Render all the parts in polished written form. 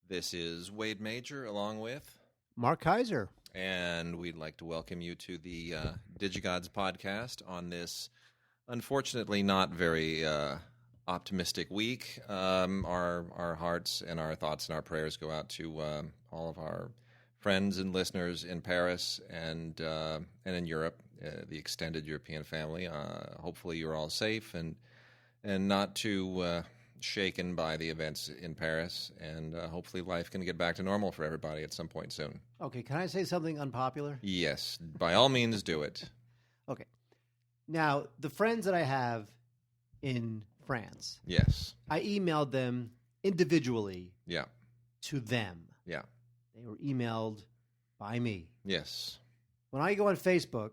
This is Wade Major along with Mark Kaiser. And we'd like to welcome you to the DigiGods podcast on this, unfortunately, not very optimistic week. Our hearts and our thoughts and our prayers go out to all of our friends and listeners in Paris and in Europe, the extended European family. Hopefully, you're all safe and not too shaken by the events in Paris, and hopefully life can get back to normal for everybody at some point soon. Okay, can I say something unpopular? Yes, by all means do it. Okay. Now, the friends that I have in France, yes, I emailed them individually to them. Yeah. They were emailed by me. Yes. When I go on Facebook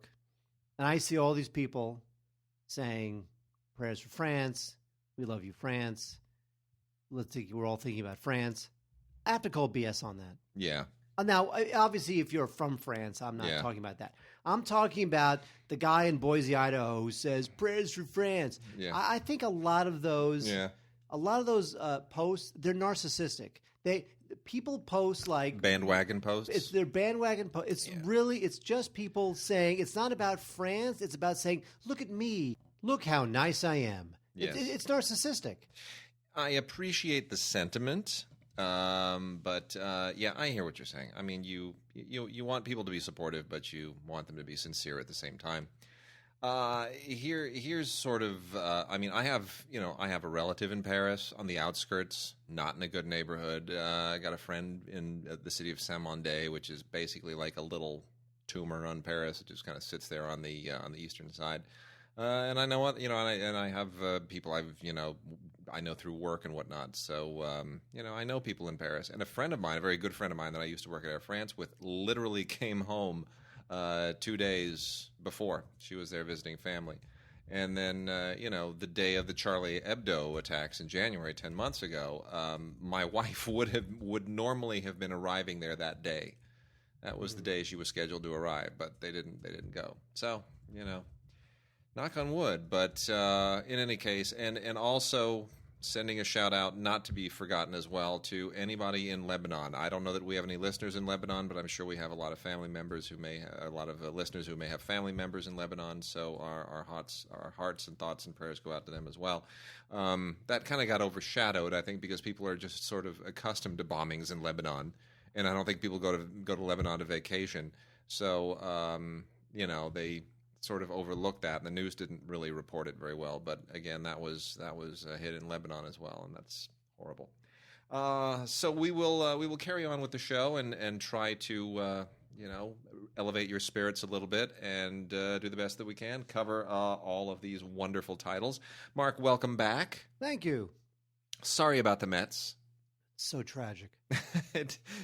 and I see all these people saying, prayers for France, we love you, France. We're all thinking about France. I have to call BS on that. Yeah. Now, obviously, if you're from France, I'm not talking about that. I'm talking about the guy in Boise, Idaho, who says prayers for France. Yeah. I think a lot of those, posts, they're narcissistic. People post like bandwagon posts. It's their bandwagon post. It's just people saying it's not about France. It's about saying, look at me, look how nice I am. Yes. It's narcissistic. I appreciate the sentiment, but I hear what you're saying. I mean, you want people to be supportive, but you want them to be sincere at the same time. Here's sort of. I have a relative in Paris on the outskirts, not in a good neighborhood. I got a friend in the city of Saint-Mandé, which is basically like a little tumor on Paris. It just kind of sits there on the eastern side. And I know what and I have people I know through work and whatnot. So I know people in Paris, and a friend of mine, a very good friend of mine that I used to work at Air France with, literally came home 2 days before. She was there visiting family, and then the day of the Charlie Hebdo attacks in January 10 months ago, my wife would normally have been arriving there that day. That was the day she was scheduled to arrive, but they didn't go. So knock on wood, but in any case, and also sending a shout out, not to be forgotten as well, to anybody in Lebanon. I don't know that we have any listeners in Lebanon, but I'm sure we have a lot of family members listeners who may have family members in Lebanon. So our hearts and thoughts and prayers go out to them as well. That kind of got overshadowed, I think, because people are just sort of accustomed to bombings in Lebanon, and I don't think people go to Lebanon to vacation. So they sort of overlooked that, and the news didn't really report it very well. But again, that was a hit in Lebanon as well, and that's horrible. So we will carry on with the show and try to elevate your spirits a little bit and do the best that we can, cover all of these wonderful titles. Mark, welcome back. Thank you. Sorry about the Mets. So tragic.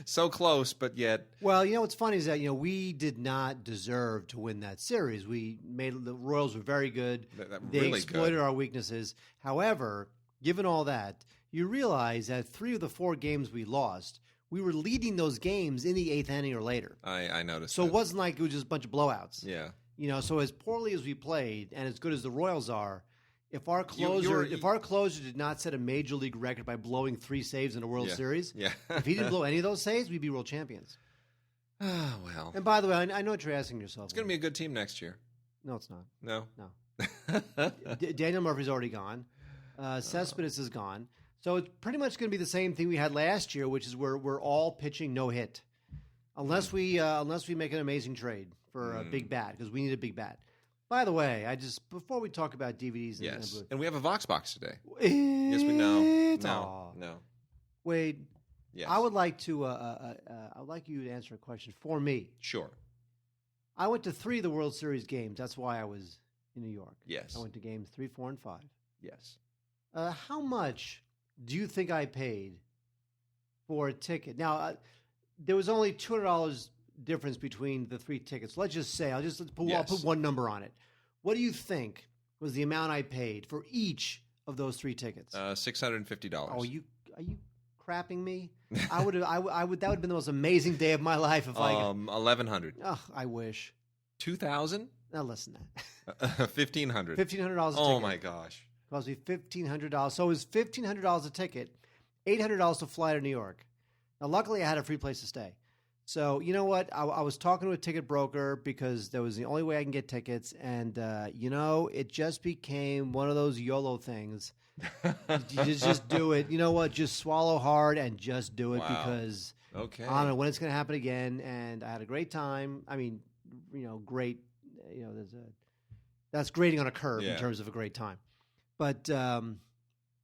So close, but yet. Well, what's funny is that we did not deserve to win that series. The Royals were very good. They exploited our weaknesses. However, given all that, you realize that 3 of the 4 games we lost, we were leading those games in the 8th inning or later. I noticed. So it wasn't like it was just a bunch of blowouts. Yeah. So as poorly as we played and as good as the Royals are, if our closer did not set a major league record by blowing 3 saves in a World Series, if he didn't blow any of those saves, we'd be world champions. Oh, well. And by the way, I know what you're asking yourself. It's going to be a good team next year. No, it's not. No? Daniel Murphy's already gone. Cespedes is gone. So it's pretty much going to be the same thing we had last year, which is we're all pitching no hit, unless we make an amazing trade for a big bat, because we need a big bat. By the way, before we talk about DVDs, and we have a Vox Box today. Yes, we know. No. Wade, yes. I would like to. I'd like you to answer a question for me. Sure. I went to 3 of the World Series games. That's why I was in New York. Yes. I went to games 3, 4, and 5. Yes. How much do you think I paid for a ticket? Now, there was only $200 difference between the 3 tickets. Let's just say I'll put one number on it. What do you think was the amount I paid for each of those 3 tickets? $650. Oh, are you crapping me? That would have been the most amazing day of my life if I $1,100. Oh, I wish. 2,000? Now listen to that. $1,500. $1,500 a ticket. Oh my gosh. Cost me $1,500. So it was $1,500 a ticket, $800 to fly to New York. Now, luckily, I had a free place to stay. So, you know what? I was talking to a ticket broker because that was the only way I can get tickets. And, it just became one of those YOLO things. You just do it. You know what? Just swallow hard and just do it because I don't know when it's going to happen again. And I had a great time. I mean, great. That's grading on a curve in terms of a great time. But it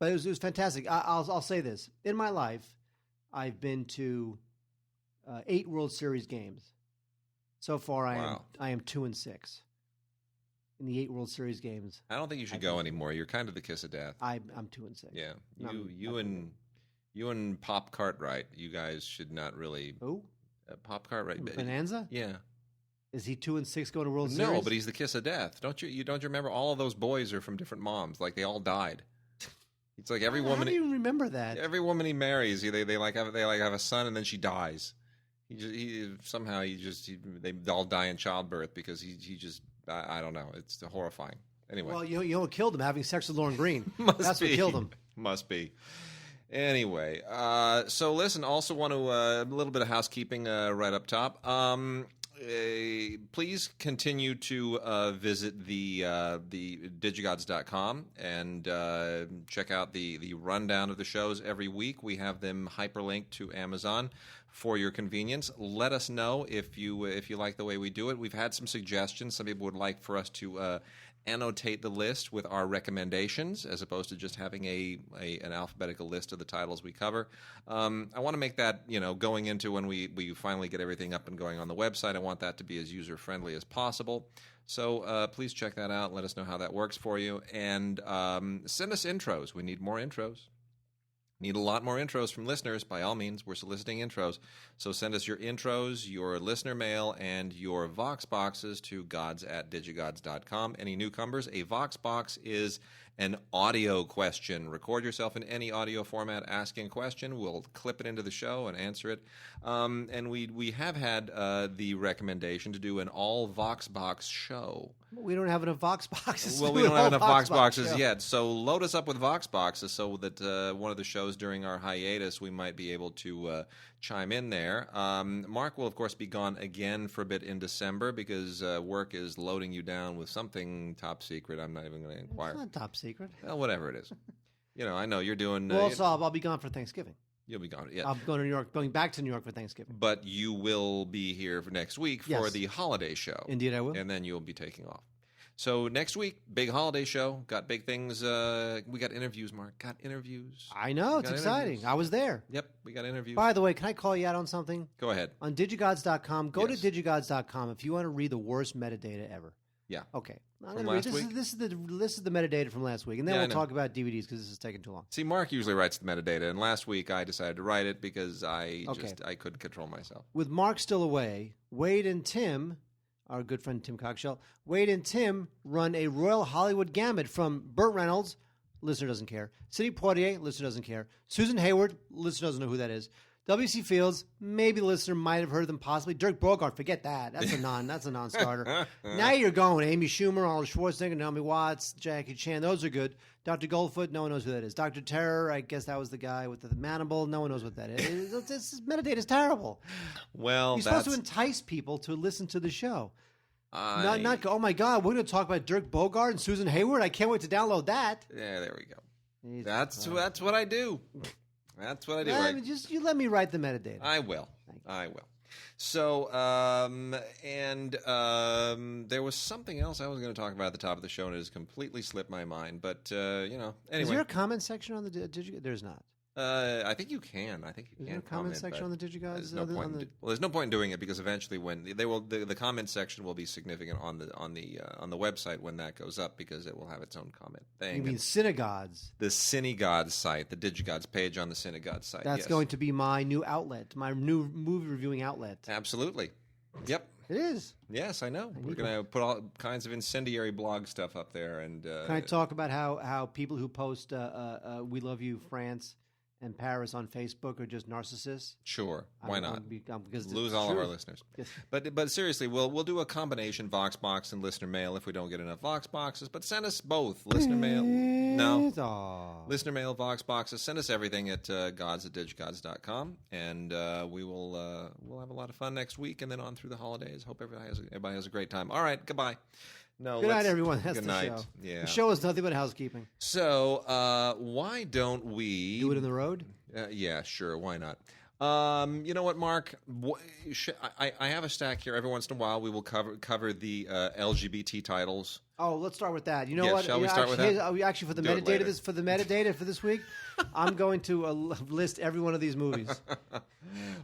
was fantastic. I'll say this. In my life, I've been to 8 World Series games. So far, I am 2-6 in the 8 World Series games. I don't think you should go anymore. You're kind of the kiss of death. I'm 2-6. Yeah, you and Pop Cartwright, you guys should not really. Who? Pop Cartwright. Bonanza? Yeah. Is he 2-6 going to World Series? No, but he's the kiss of death. Don't you remember all of those boys are from different moms? Like they all died. It's like every woman. How do you remember that? Every woman he marries, they have a son and then she dies. They all die in childbirth because he just I don't know. It's horrifying. Anyway, well, you know what killed him? Having sex with Lauren Green. That's what killed him. Must be. Anyway, so listen. Also, want to a little bit of housekeeping right up top. Please continue to visit the DigiGods.com and check out the rundown of the shows every week. We have them hyperlinked to Amazon for your convenience. Let us know if you like the way we do it. We've had some suggestions. Some people would like for us to annotate the list with our recommendations as opposed to just having an alphabetical list of the titles we cover. I want to make that, going into when we finally get everything up and going on the website, I want that to be as user-friendly as possible. So please check that out. Let us know how that works for you. And send us intros. We need more intros. Need a lot more intros from listeners. By all means, we're soliciting intros. So send us your intros, your listener mail, and your Vox boxes to gods@digigods.com. Any newcomers, a Vox box is an audio question. Record yourself in any audio format asking a question. We'll clip it into the show and answer it. And we have had the recommendation to do an all Vox box show. We don't have enough Vox boxes. Well, we don't have enough Vox boxes yet. So load us up with Vox boxes so that one of the shows during our hiatus we might be able to chime in there. Mark will, of course, be gone again for a bit in December because work is loading you down with something top secret. I'm not even going to inquire. It's not top secret. Well, whatever it is. I know you're doing... Well, also, I'll be gone for Thanksgiving. You'll be gone, yeah. I'm going to New York, going back to New York for Thanksgiving. But you will be here for next week for the holiday show. Indeed, I will. And then you'll be taking off. So next week, big holiday show. Got big things. We got interviews, Mark. Got interviews. I know. It's exciting. I was there. Yep, we got interviews. By the way, can I call you out on something? Go ahead. On DigiGods.com, go to DigiGods.com if you want to read the worst metadata ever. Yeah. Okay. From last week? This is the metadata from last week, and then we'll talk about DVDs because this is taking too long. See, Mark usually writes the metadata, and last week I decided to write it because I couldn't control myself. With Mark still away, Wade and Tim, our good friend Tim Cockshell, Wade and Tim run a Royal Hollywood gamut from Burt Reynolds, listener doesn't care, Sidney Poitier, listener doesn't care, Susan Hayward, listener doesn't know who that is, W.C. Fields, maybe the listener might have heard of them possibly. Dirk Bogart, forget that. That's a non-starter. Now you're going. Amy Schumer, Arnold Schwarzenegger, Naomi Watts, Jackie Chan. Those are good. Dr. Goldfoot, no one knows who that is. Dr. Terror, I guess that was the guy with the mandible. No one knows what that is. This metadata is terrible. Well, you're supposed to entice people to listen to the show. Not go, oh my God, we're going to talk about Dirk Bogart and Susan Hayward. I can't wait to download that. Yeah, there we go. That's what I do. That's what I do. Just you let me write the metadata. I will. So, there was something else I was going to talk about at the top of the show, and it has completely slipped my mind. But anyway, is there a comment section on the DigiGods? There's not. I think you can. Is there a comment section on the DigiGods? There's no point in doing it because eventually, when the comment section will be significant on the website when that goes up because it will have its own comment thing. You mean Cinegods? The Cinegods site, the DigiGods page on the Cinegods site. That's going to be my new outlet, my new movie reviewing outlet. Absolutely. Yep. It is. Yes, I know. We're going to put all kinds of incendiary blog stuff up there. And can I talk about how people who post "We Love You, France" and Paris on Facebook are just narcissists. Sure, why not? Because lose all of our listeners. Yes. But seriously, we'll do a combination Voxbox and listener mail if we don't get enough Voxboxes. But send us both listener mail. No, listener mail, Voxboxes. Send us everything at gods@digigods.com, and we'll have a lot of fun next week and then on through the holidays. Hope everybody has a great time. All right, goodbye. No, good night, everyone. That's good the night. show. Yeah. The show is nothing but housekeeping. So, why don't we do it in the road? Yeah, sure. Why not? You know what, Mark? I have a stack here. Every once in a while, we will cover the LGBT titles. Oh, let's start with that. You know yes, what? Shall we start with that? Actually, for the metadata for this week, I'm going to list every one of these movies.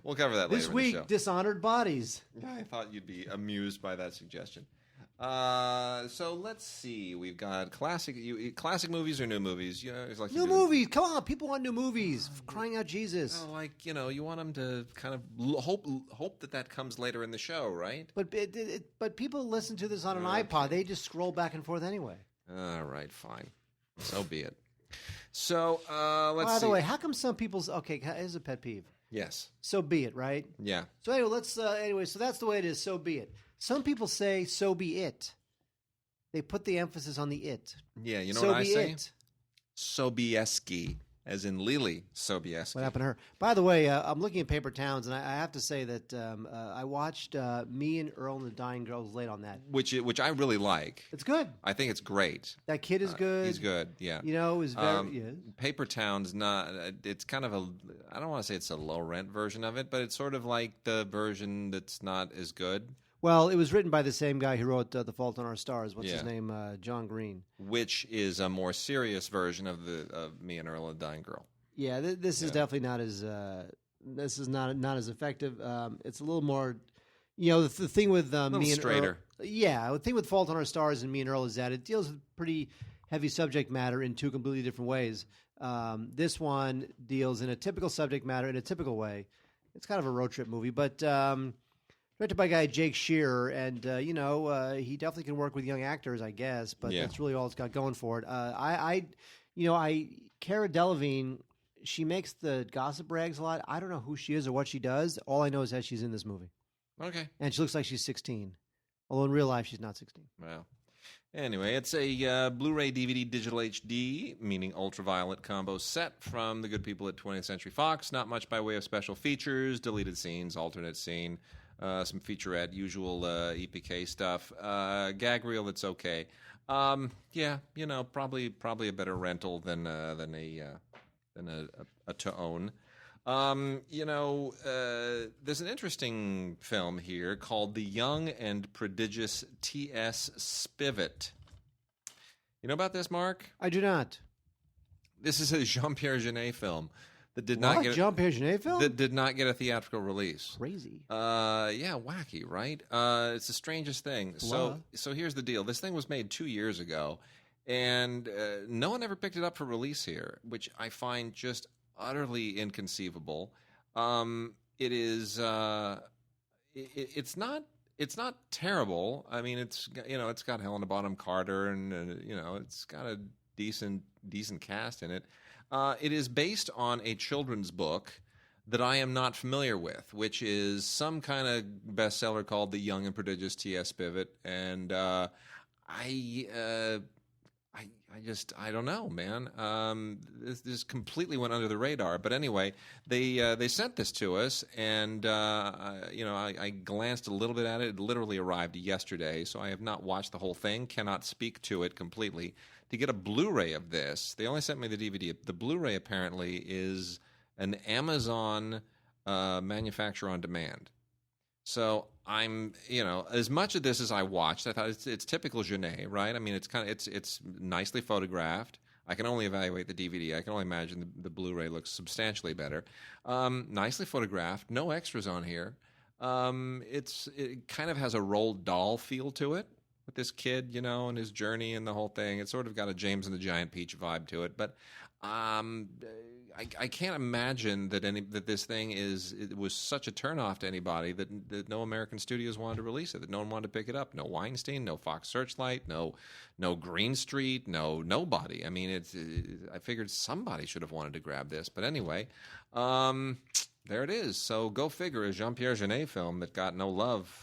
We'll cover that later. This week, in the show. Dishonored Bodies. Yeah, I thought you'd be amused by that suggestion. So let's see. We've got classic movies or new movies. It's like new movies. Come on, people want new movies. Crying out, Jesus! You want them to kind of hope that comes later in the show, right? But people listen to this on an iPod. They just scroll back and forth anyway. All right, fine. So be it. So let's see. By the way, how come some people's here's a pet peeve. Yes. So be it, right? Yeah. So anyway, so that's the way it is. So be it. Some people say, so be it. They put the emphasis on the it. Yeah, you know so what I say? It. Sobieski, as in Lily Sobieski. What happened to her? By the way, I'm looking at Paper Towns, and I have to say that I watched Me and Earl and the Dying Girls late on that. Which I really like. It's good. I think it's great. That kid is good. He's good, yeah. Is very... Paper Towns, it's kind of I don't want to say it's a low-rent version of it, but it's sort of like the version that's not as good. Well, it was written by the same guy who wrote The Fault in Our Stars. What's his name? John Green. Which is a more serious version of Me and Earl and the Dying Girl. Yeah, this is definitely not as this is not as effective. It's a little more, the thing with Me and straighter. Earl. Yeah, the thing with Fault in Our Stars and Me and Earl is that it deals with pretty heavy subject matter in two completely different ways. This one deals in a typical subject matter in a typical way. It's kind of a road trip movie, but. Directed by a guy Jake Shearer, and he definitely can work with young actors, I guess. But that's really all it's got going for it. Cara Delevingne, she makes the gossip rags a lot. I don't know who she is or what she does. All I know is that she's in this movie. Okay, and she looks like she's 16, although in real life she's not 16. Wow. Anyway, it's a Blu-ray DVD Digital HD, meaning ultraviolet combo set from the good people at 20th Century Fox. Not much by way of special features, deleted scenes, alternate scene. Some featurette, usual EPK stuff. Gag reel that's okay. Probably a better rental than a to own. There's an interesting film here called The Young and Prodigious T.S. Spivet. You know about this, Mark? I do not. This is a Jean-Pierre Jeunet film. That did not get Jean-Pierre Jeunet film? That did not get a theatrical release. Crazy. Wacky, right? It's the strangest thing. So here's the deal. This thing was made 2 years ago, and no one ever picked it up for release here, which I find just utterly inconceivable. It is. It's not terrible. I mean, it's got Helena Bonham Carter, and it's got a decent cast in it. It is based on a children's book that I am not familiar with, which is some kind of bestseller called The Young and Prodigious T.S. Spivet, and I don't know, man. This completely went under the radar. But anyway, they sent this to us, and I glanced a little bit at it. It literally arrived yesterday, so I have not watched the whole thing. Cannot speak to it completely. To get a Blu-ray of this, they only sent me the DVD. The Blu-ray apparently is an Amazon manufacturer on demand. So I'm, as much of this as I watched, I thought it's typical Jeunet, right? I mean, it's nicely photographed. I can only evaluate the DVD. I can only imagine the Blu-ray looks substantially better. Nicely photographed, no extras on here. It kind of has a Roald Dahl feel to it. with this kid, and his journey and the whole thing. It's sort of got a James and the Giant Peach vibe to it, but I can't imagine that this thing it was such a turnoff to anybody that no American studios wanted to release it, that no one wanted to pick it up. No Weinstein, no Fox Searchlight, no Green Street, nobody. I mean, I figured somebody should have wanted to grab this, but anyway, there it is. So go figure, a Jean-Pierre Jeunet film that got no love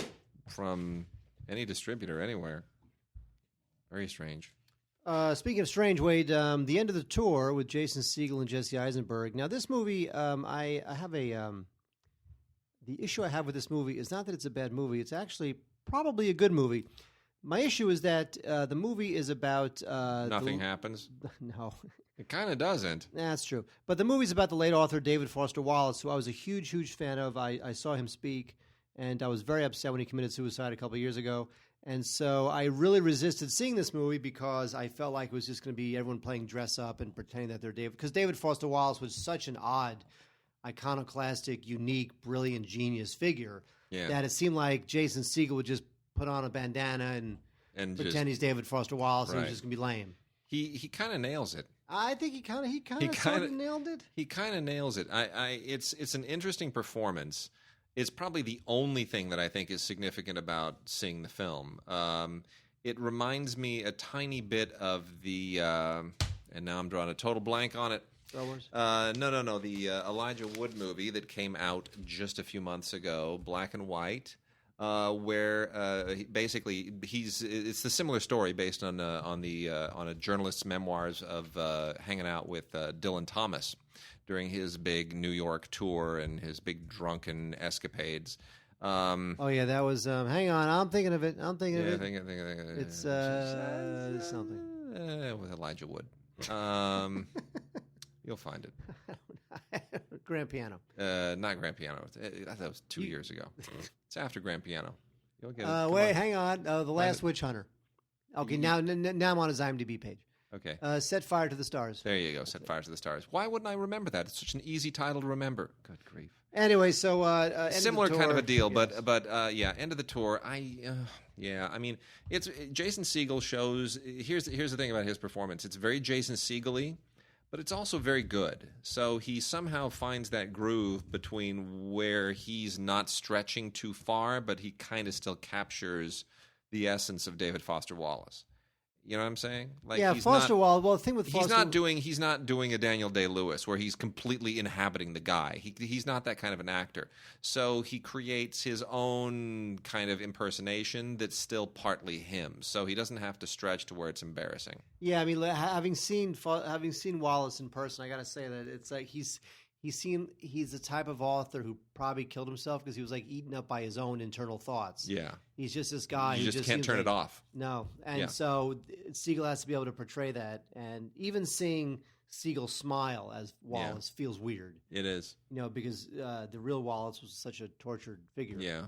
from any distributor anywhere. Very strange. Speaking of strange, Wade, the end of the tour with Jason Segel and Jesse Eisenberg. Now, this movie, I have the issue I have with this movie is not that it's a bad movie. It's actually probably a good movie. My issue is that the movie is about... Nothing happens? No. It kind of doesn't. That's true. But the movie's about the late author David Foster Wallace, who I was a huge, huge fan of. I saw him speak, and I was very upset when he committed suicide a couple of years ago. And so I really resisted seeing this movie because I felt like it was just going to be everyone playing dress up and pretending that they're David. Because David Foster Wallace was such an odd, iconoclastic, unique, brilliant, genius figure that it seemed like Jason Segel would just put on a bandana and pretend he's David Foster Wallace and it was just going to be lame. He kind of nails it. I think he kind of nailed it. He kind of nails it. It's an interesting performance. It's probably the only thing that I think is significant about seeing the film. It reminds me a tiny bit of the, and now I'm drawing a total blank on it. Star Wars? No. The Elijah Wood movie that came out just a few months ago, Black and White, where it's the similar story based on a journalist's memoirs of hanging out with Dylan Thomas during his big New York tour and his big drunken escapades. That was. Hang on, I'm thinking of it. It's something with Elijah Wood. You'll find it. Grand Piano. Not Grand Piano. I thought it was 2 years ago. It's after Grand Piano. You'll get it. Wait, hang on. The Last Witch Hunter. Okay, now I'm on his IMDb page. Okay. Set Fire to the Stars. There you go. Set Fire to the Stars. Why wouldn't I remember that? It's such an easy title to remember. Good grief. Anyway, so similar kind of a deal, yes. but end of the tour. I mean, it's Jason Segel shows. Here's the thing about his performance. It's very Jason Segel-y, but it's also very good. So he somehow finds that groove between where he's not stretching too far, but he kind of still captures the essence of David Foster Wallace. You know what I'm saying? Like, Foster Wallace. Well, the thing with Foster, he's not doing a Daniel Day-Lewis where he's completely inhabiting the guy. He's not that kind of an actor. So he creates his own kind of impersonation that's still partly him. So he doesn't have to stretch to where it's embarrassing. Yeah, I mean, having seen Wallace in person, I got to say that it's like he's the type of author who probably killed himself because he was like eaten up by his own internal thoughts. Yeah. He's just this guy who just can't turn it off. No. And so Segel has to be able to portray that. And even seeing Segel smile as Wallace feels weird. It is. Because the real Wallace was such a tortured figure. Yeah.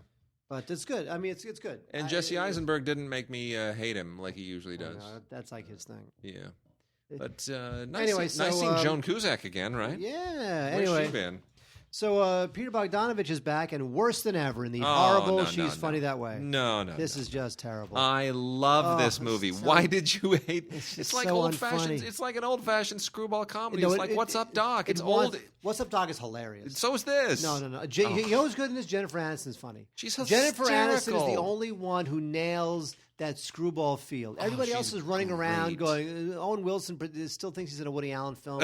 But it's good. I mean, it's good. And Jesse Eisenberg didn't make me hate him like he usually does. That's like his thing. Yeah. But nice seeing Joan Cusack again, right? Yeah. Where's she been? So Peter Bogdanovich is back, and worse than ever in the horrible She's Funny That Way. No. This is just terrible. I love this movie. Why did you hate? It's like so old-fashioned. It's like an old-fashioned screwball comedy. It's like What's Up, Doc? It's old. What's Up, Doc is hilarious. So is this. No. You know who's good in this? Jennifer Aniston's funny. She's hysterical. Jennifer Aniston is the only one who nails that screwball feel. Everybody else is running around going, Owen Wilson still thinks he's in a Woody Allen film.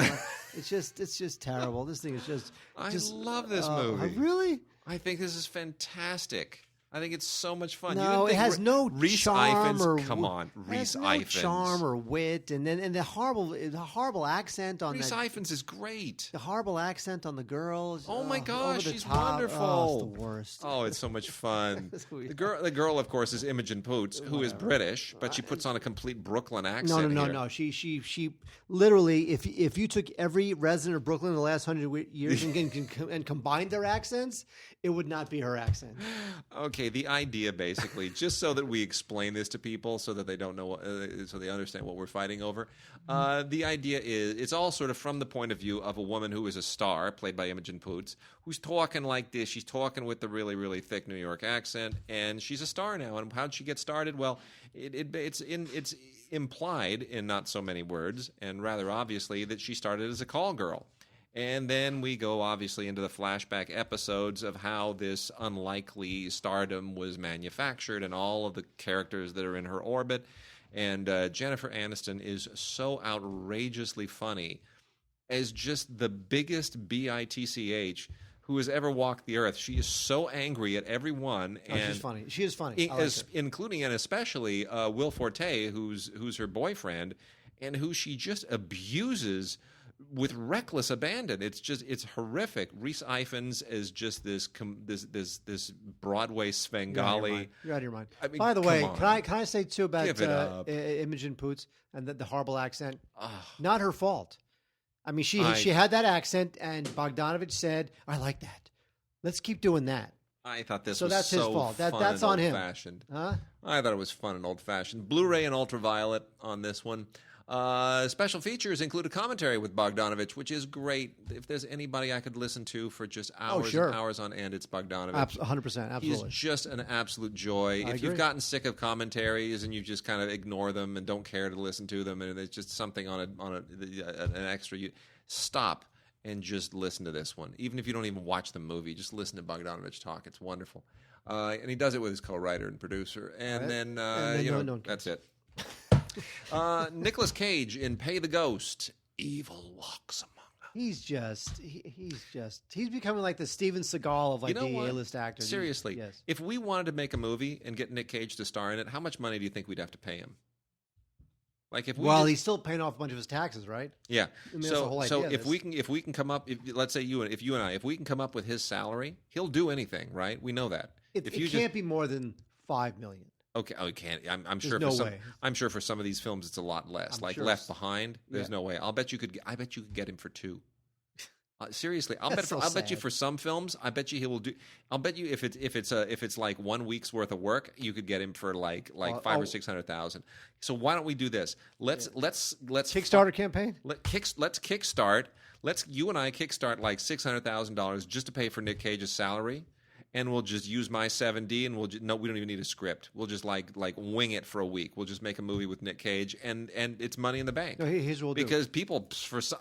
It's just terrible. This thing is just... I love this movie. Really? I think this is fantastic. I think it's so much fun. No, it has no Rhys charm Ifans, come on, Rhys Ifans. Charm or wit, and the horrible accent on Rhys Ifans is great. The horrible accent on the girls. Oh my gosh, she's top. wonderful. Oh, it's the worst. Oh, it's so much fun. The girl, of course, is Imogen Poots, who is British, but she puts on a complete Brooklyn accent. No. She literally, if you took every resident of Brooklyn in the last 100 years and combined their accents, it would not be her accent. Okay. Okay, the idea basically, just so that we explain this to people so that they don't know, so they understand what we're fighting over. The idea is it's all sort of from the point of view of a woman who is a star, played by Imogen Poots, who's talking like this. She's talking with the really, really thick New York accent, and she's a star now. And how'd she get started? Well, it's implied in not so many words, and rather obviously, that she started as a call girl. And then we go, obviously, into the flashback episodes of how this unlikely stardom was manufactured and all of the characters that are in her orbit. And Jennifer Aniston is so outrageously funny as just the biggest bitch who has ever walked the earth. She is so angry at everyone. And she's funny. She is funny. Including and especially Will Forte, who's her boyfriend, and who she just abuses with reckless abandon. It's horrific. Rhys Ifans is just this Broadway Svengali. You're out of your mind. I mean, by the way, on. can I say too about Imogen Poots and the horrible accent? Not her fault. I mean, she had that accent, and Bogdanovich said, "I like that. Let's keep doing that." I thought this so was that's his fault. That's on him. Fashioned. Huh? I thought it was fun and old fashioned. Blu-ray and ultraviolet on this one. Special features include a commentary with Bogdanovich, which is great. If there's anybody I could listen to for just hours and hours on end, it's Bogdanovich. 100%, absolutely. He's just an absolute joy. If you've gotten sick of commentaries and you just kind of ignore them and don't care to listen to them, and there's just something on an extra, stop and just listen to this one. Even if you don't even watch the movie, just listen to Bogdanovich talk. It's wonderful. And he does it with his co-writer and producer. And then that's it. Nicolas Cage in Pay the Ghost. Evil walks among us. He's becoming like the Steven Seagal of the A-list actors. Seriously, yes. If we wanted to make a movie and get Nick Cage to star in it, how much money do you think we'd have to pay him? Like he's still paying off a bunch of his taxes, right? Yeah. I mean, so if we can come up, let's say if we can come up with his salary, he'll do anything, right? We know that. It can't be more than $5 million. Okay, it can't. I'm sure. I'm sure for some of these films it's a lot less. Left Behind, there's no way. I bet you could get him for $2. Seriously, I'll bet you for some films, I bet you he will do. I'll bet you if it's like 1 week's worth of work, you could get him for like $500,000 or $600,000. So why don't we do this? Let's Kickstarter campaign. Let's kickstart. You and I kickstart like $600,000 just to pay for Nick Cage's salary. And we'll just use my 7D, and we don't even need a script. We'll just like wing it for a week. We'll just make a movie with Nick Cage, and it's money in the bank. No, here's what we'll do. Because people,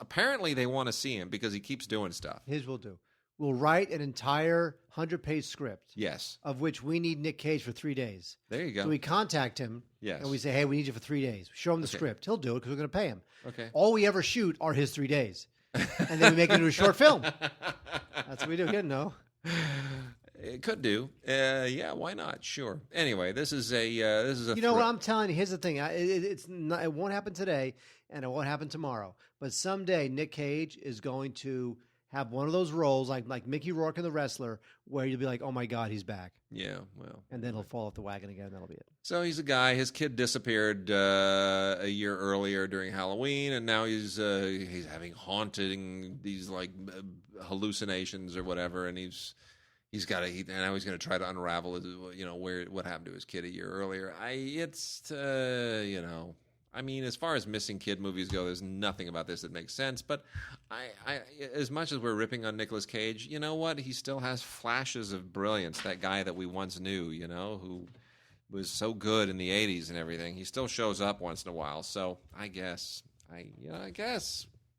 apparently, they want to see him because he keeps doing stuff. Here's what we'll do. We'll write an entire 100-page script. Yes. Of which we need Nick Cage for 3 days. There you go. So we contact him. Yes. And we say, hey, we need you for 3 days. Show him the script. He'll do it because we're going to pay him. Okay. All we ever shoot are his 3 days, and then we make it into a short film. That's what we do. You know. It could do. Yeah, why not? Sure. Anyway, this is a. You know what I'm telling you? Here's the thing. It won't happen today, and it won't happen tomorrow. But someday, Nick Cage is going to have one of those roles, like Mickey Rourke in The Wrestler, where you'll be like, "Oh my God, he's back." Yeah, well, and then he'll fall off the wagon again. That'll be it. So he's a guy. His kid disappeared a year earlier during Halloween, and now he's having haunting these like hallucinations or whatever, and He's got to. Now he's going to try to unravel, what happened to his kid a year earlier. I mean, as far as missing kid movies go, there's nothing about this that makes sense. But as much as we're ripping on Nicolas Cage, you know what? He still has flashes of brilliance. That guy that we once knew, who was so good in the '80s and everything. He still shows up once in a while. So I guess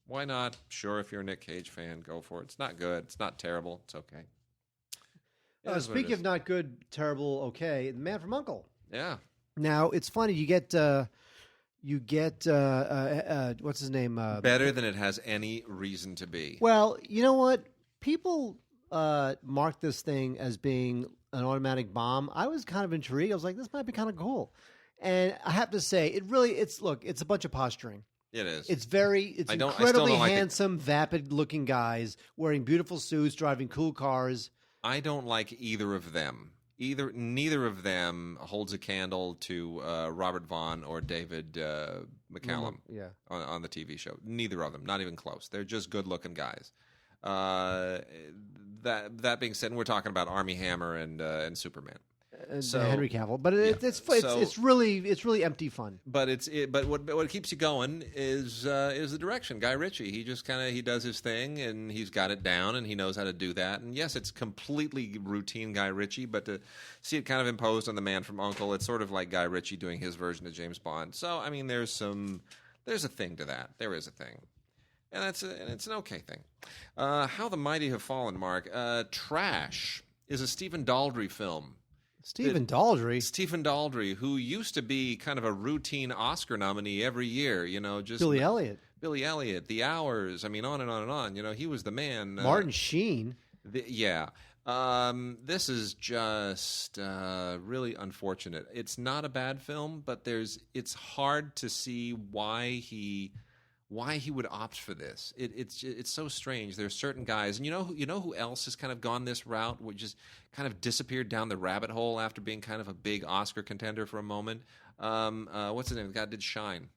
why not? Sure, if you're a Nick Cage fan, go for it. It's not good. It's not terrible. It's okay. Speaking of not good, terrible, okay, The Man from U.N.C.L.E. Yeah. Now it's funny. You get what's his name? Better than it has any reason to be. Well, you know what? People mark this thing as being an automatic bomb. I was kind of intrigued. I was like, this might be kind of cool. And I have to say, it's a bunch of posturing. It is. It's incredibly handsome, vapid-looking guys wearing beautiful suits, driving cool cars. I don't like either of them. Neither of them holds a candle to Robert Vaughn or David McCallum on the TV show. Neither of them, not even close. They're just good-looking guys. That being said, we're talking about Armie Hammer and Superman. Henry Cavill, but it's really empty fun. But but what keeps you going is the direction. Guy Ritchie, he just he does his thing, and he's got it down, and he knows how to do that. And yes, it's completely routine Guy Ritchie, but to see it kind of imposed on the Man from U.N.C.L.E., it's sort of like Guy Ritchie doing his version of James Bond. So I mean, there's a thing to that. There is a thing. And it's an okay thing. How the Mighty Have Fallen, Mark. Trash is a Stephen Daldry film. Stephen Daldry? Stephen Daldry, who used to be kind of a routine Oscar nominee every year. Just Billy Elliot. Billy Elliot, The Hours. I mean, on and on and on. He was the man. Martin Sheen. Yeah. This is just really unfortunate. It's not a bad film, but it's hard to see why he would opt for this. It's so strange. There's certain guys, and you know who else has kind of gone this route, which just kind of disappeared down the rabbit hole after being kind of a big Oscar contender for a moment. What's his name? The guy that did Shine.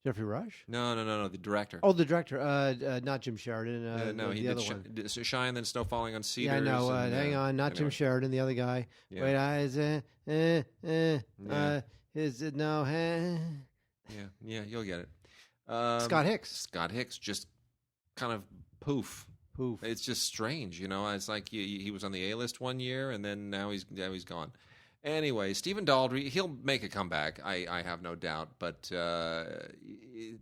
Jeffrey Rush? No. The director. Oh, the director. Not Jim Sheridan. No, he did Shine, then Snow Falling on Cedars. Yeah, I know. Hang on, not anyway. Jim Sheridan. The other guy. Yeah. Wait, is it no? Yeah, you'll get it. Scott Hicks. Scott Hicks just kind of poof. It's just strange, It's like he was on the A-list one year, and then now he's gone. Anyway, Stephen Daldry, he'll make a comeback, I have no doubt. But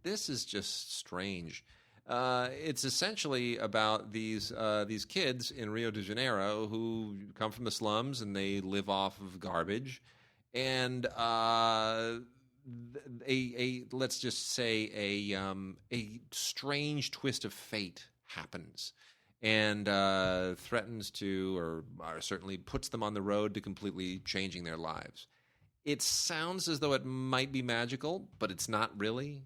this is just strange. It's essentially about these kids in Rio de Janeiro who come from the slums and they live off of garbage, and let's just say a strange twist of fate happens and threatens to or certainly puts them on the road to completely changing their lives. It sounds as though it might be magical, but it's not really.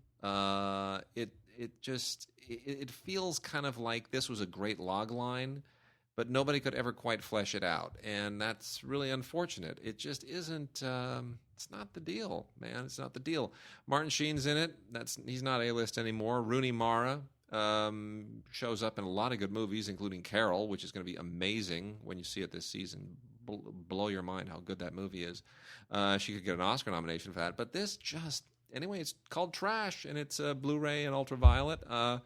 It feels kind of like this was a great log line, but nobody could ever quite flesh it out, and that's really unfortunate. It just isn't. It's not the deal, man. It's not the deal. Martin Sheen's in it. He's not A-list anymore. Rooney Mara shows up in a lot of good movies, including Carol, which is going to be amazing when you see it this season. Blow your mind how good that movie is. She could get an Oscar nomination for that. But this just... Anyway, it's called Trash, and it's Blu-ray and Ultraviolet. I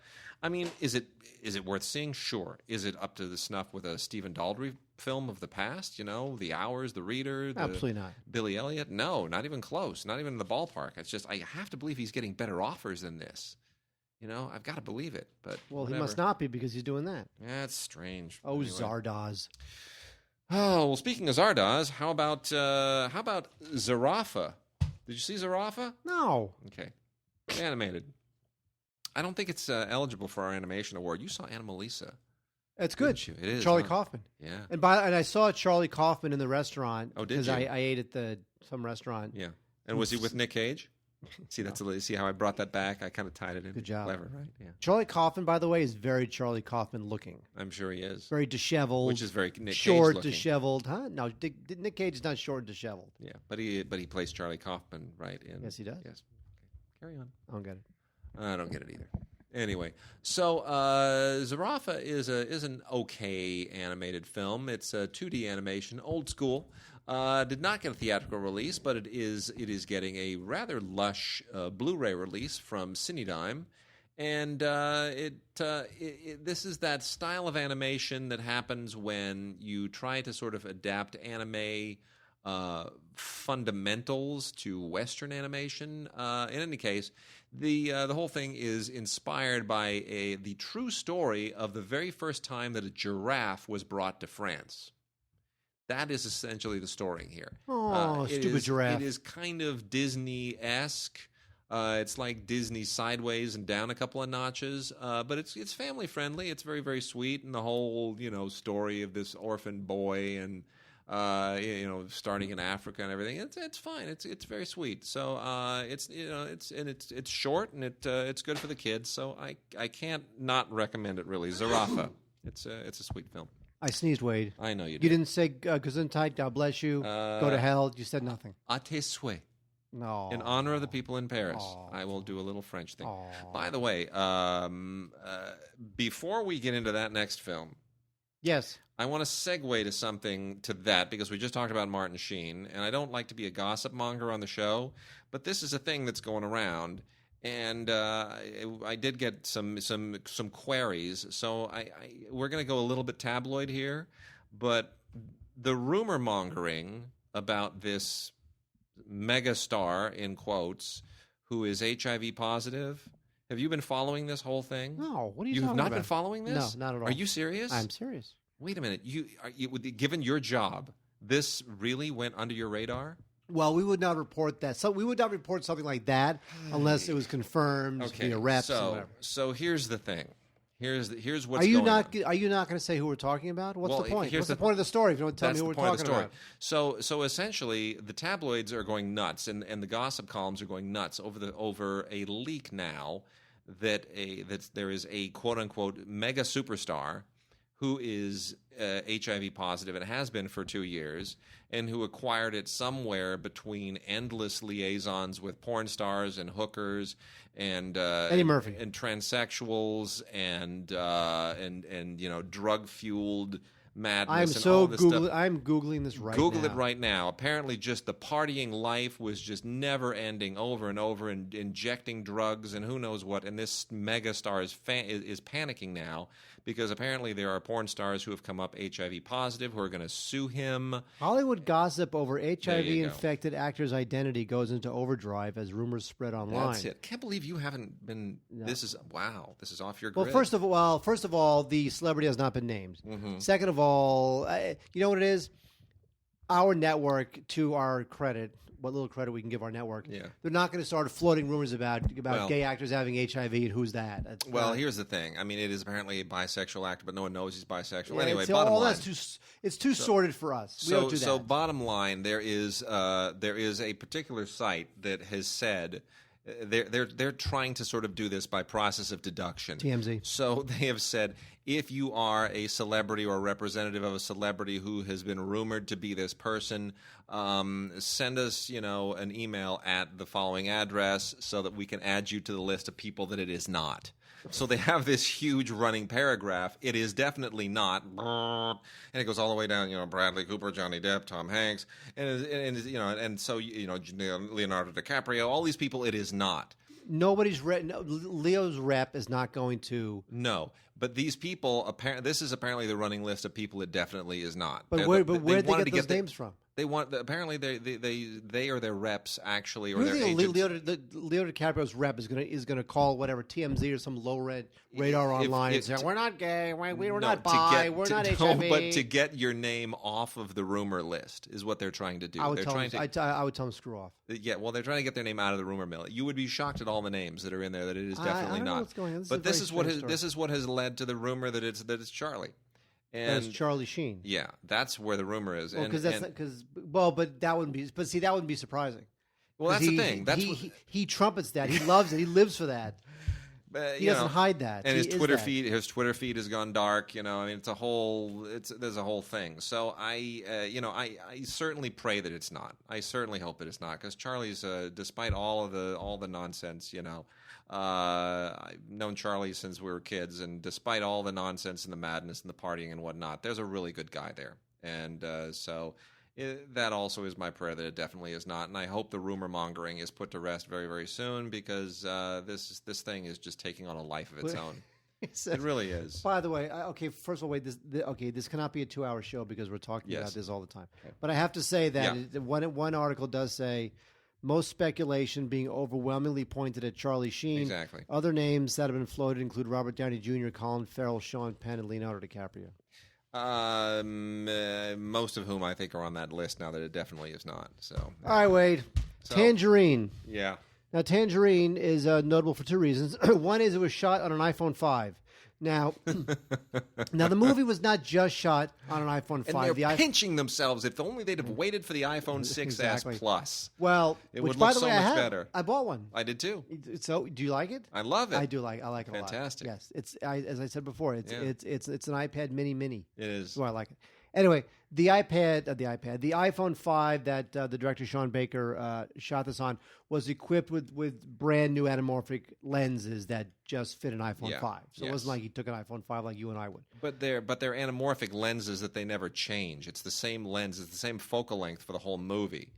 mean, is it worth seeing? Sure. Is it up to the snuff with a Stephen Daldry film of the past? The Hours, The Reader, absolutely not. Billy Elliot? No, not even close. Not even in the ballpark. It's just I have to believe he's getting better offers than this. I've got to believe it. But whatever. He must not be because he's doing that. Yeah, it's strange. Oh, anyway. Zardoz. Oh well, speaking of Zardoz, how about Zarafa? Did you see Zarafa? No. Okay. Animated. I don't think it's eligible for our animation award. You saw Anomalisa. It's good. It is. Charlie Kaufman. Yeah. And I saw Charlie Kaufman in the restaurant. Oh, did you? Because I ate at some restaurant. Yeah. And was he with Nick Cage? See how I brought that back? I kind of tied it in. Good job. Clever, right? Yeah. Charlie Kaufman, by the way, is very Charlie Kaufman looking. I'm sure he is. Very disheveled. Which is very Nick short, Cage looking. Disheveled. Huh? No, Nick Cage is not short and disheveled. Yeah, but he plays Charlie Kaufman, right? Yes, he does. Yes. Okay. Carry on. I don't get it. I don't get it either. Anyway, so Zarafa is an okay animated film. It's a 2D animation, old school. Did not get a theatrical release, but it is getting a rather lush Blu-ray release from Cinedigm, and this is that style of animation that happens when you try to sort of adapt anime fundamentals to Western animation. In any case, the whole thing is inspired by the true story of the very first time that a giraffe was brought to France. That is essentially the story here. Oh, stupid giraffe. It is kind of Disney-esque. It's like Disney sideways and down a couple of notches, but it's family friendly. It's very, very sweet, and the whole story of this orphan boy and starting in Africa and everything. It's fine. It's very sweet. So it's short and it's good for the kids. So I can't not recommend it really. Zarafa. It's a sweet film. I sneezed, Wade. I know you did. You didn't say Gesundheit, God bless you, go to hell. You said nothing. À tes souhaits. No. In honor of the people in Paris, I will do a little French thing. By the way, before we get into that next film, Yes. I want to segue to something to that because we just talked about Martin Sheen, and I don't like to be a gossip monger on the show, but this is a thing that's going around, and I did get some queries, so we're going to go a little bit tabloid here, but the rumor mongering about this megastar in quotes who is HIV positive. Have you been following this whole thing? No. What are you You talking have not about? been following this? No, not at all. Are you serious? I'm serious. Wait a minute. Given your job, this really went under your radar? Well, we would not report that. So we would not report something like that unless it was confirmed via reps or whatever. So here's the thing. Here's what's Are you going on. Are you not going to say who we're talking about? What's the point? Here's What's the point of the story if you don't tell me who we're talking about? So essentially, the tabloids are going nuts, and the gossip columns are going nuts over a leak now that there is a quote unquote mega superstar who is HIV positive and has been for 2 years, and who acquired it somewhere between endless liaisons with porn stars and hookers and Eddie Murphy and transsexuals and drug fueled madness. I'm googling this right now. Google it right now. Apparently, just the partying life was just never ending, over and over, and injecting drugs and who knows what. And this megastar is panicking now because apparently there are porn stars who have come up HIV positive who are going to sue him. Hollywood gossip over HIV-infected actor's identity goes into overdrive as rumors spread online. That's it. Can't believe you haven't been. No. This is off your grid. Well, first of all, the celebrity has not been named. Mm-hmm. Second of all, you know what it is? Our network, to our credit, what little credit we can give our network, they're not going to start floating rumors about gay actors having HIV and who's that. Here's the thing. I mean, it is apparently a bisexual actor, but no one knows he's bisexual. Yeah, anyway, bottom line. It's too sordid for us. We don't do that. So bottom line, there is a particular site that has said they're trying to sort of do this by process of deduction. TMZ. So they have said, if you are a celebrity or a representative of a celebrity who has been rumored to be this person, send us, an email at the following address so that we can add you to the list of people that it is not. So they have this huge running paragraph. It is definitely not, and it goes all the way down. Bradley Cooper, Johnny Depp, Tom Hanks, and so Leonardo DiCaprio. All these people, it is not. Leo's rep is not going to. No, but these people. This is apparently the running list of people. It definitely is not. But where did they get those names from? They want apparently they are their reps actually, or you their think agents. Leo DiCaprio's rep is gonna call whatever TMZ or some low red radar online and say we're not gay, we're not bi, we're not HIV. No, but to get your name off of the rumor list is what they're trying to do. I would tell them screw off. Yeah, well, they're trying to get their name out of the rumor mill. You would be shocked at all the names that are in there that it is definitely I don't not. know what's going on. But this is what has led to the rumor that it's Charlie. And that's Charlie Sheen. Yeah, that's where the rumor is. Well, but that wouldn't be. But see, that wouldn't be surprising. Well, that's the thing. He trumpets that. He loves it. He lives for that. He doesn't hide that. And his Twitter feed has gone dark. There's a whole thing. So I certainly pray that it's not. I certainly hope that it's not, because Charlie's, despite all the nonsense, I've known Charlie since we were kids, and despite all the nonsense and the madness and the partying and whatnot, there's a really good guy there. And that also is my prayer that it definitely is not. And I hope the rumor mongering is put to rest very, very soon, because this thing is just taking on a life of its own. It really is. By the way, first of all, wait. This cannot be a 2-hour show because we're talking about this all the time. Okay. But I have to say that one article does say, most speculation being overwhelmingly pointed at Charlie Sheen. Exactly. Other names that have been floated include Robert Downey Jr., Colin Farrell, Sean Penn, and Leonardo DiCaprio. Most of whom I think are on that list now that it definitely is not. So. All right, Wade. Tangerine. Yeah. Now, Tangerine is notable for 2 reasons. One is it was shot on an iPhone 5. Now, the movie was not just shot on an iPhone 5. And they're pinching themselves. If only they'd have waited for the iPhone 6S Plus. Well, it would look so much better. I bought one. I did too. So, do you like it? I love it. I do like. I like it a lot. Fantastic. Yes, as I said before, it's an iPad Mini. It is. So I like it. Anyway, the iPhone 5 that the director Sean Baker shot this on was equipped with brand new anamorphic lenses that just fit an iPhone 5. So it wasn't like he took an iPhone 5 like you and I would. But they're anamorphic lenses that they never change. It's the same lens. It's the same focal length for the whole movie.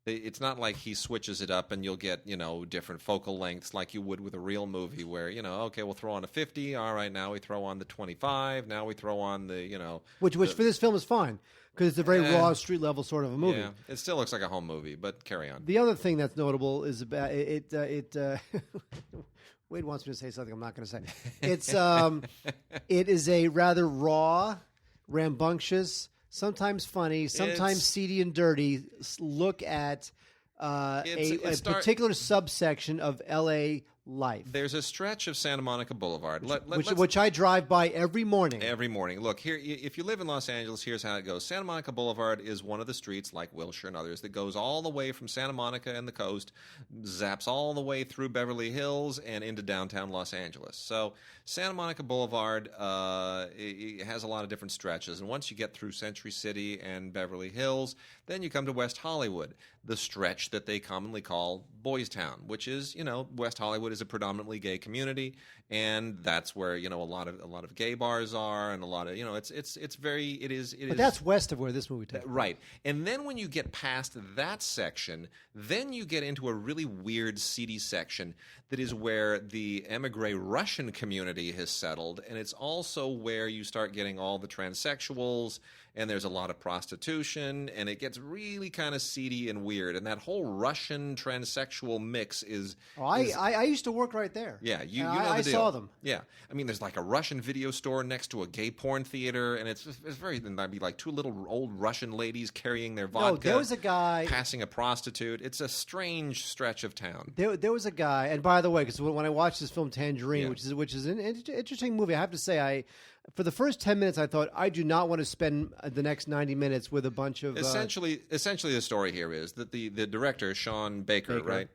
It's not like he switches it up and you'll get, different focal lengths like you would with a real movie where, okay, we'll throw on a 50. All right, now we throw on the 25. Now we throw on the, Which for this film is fine because it's a very raw, street level sort of a movie. Yeah, it still looks like a home movie, but carry on. The other thing that's notable is about it. Wade wants me to say something I'm not going to say. It's it is a rather raw, rambunctious, sometimes funny, sometimes seedy and dirty look at a particular subsection of L.A. life. There's a stretch of Santa Monica Boulevard, which I drive by every morning. Every morning. Look, here, if you live in Los Angeles, here's how it goes. Santa Monica Boulevard is one of the streets, like Wilshire and others, that goes all the way from Santa Monica and the coast, zaps all the way through Beverly Hills and into downtown Los Angeles. So Santa Monica Boulevard it has a lot of different stretches. And once you get through Century City and Beverly Hills, then you come to West Hollywood, the stretch that they commonly call Boys Town, which is, West Hollywood is a predominantly gay community, and that's where a lot of gay bars are, and a lot of it is. But that's west of where this movie takes place. Right. And then when you get past that section, then you get into a really weird, seedy section that is where the emigre Russian community has settled, and it's also where you start getting all the transsexuals, and there's a lot of prostitution, and it gets really kind of seedy and weird, and that whole Russian transsexual mix is... I used to work right there. Yeah, you know the deal. I saw them. Yeah. I mean, there's like a Russian video store next to a gay porn theater, and it's very... There'd be like two little old Russian ladies carrying their vodka. No, there was a guy... Passing a prostitute. It's a strange stretch of town. There was a guy, and by the way, because when I watched this film Tangerine, which is an interesting movie, I have to say, for the first 10 minutes, I thought, I do not want to spend the next 90 minutes with a bunch of... Essentially, the story here is that the director, Sean Baker, right,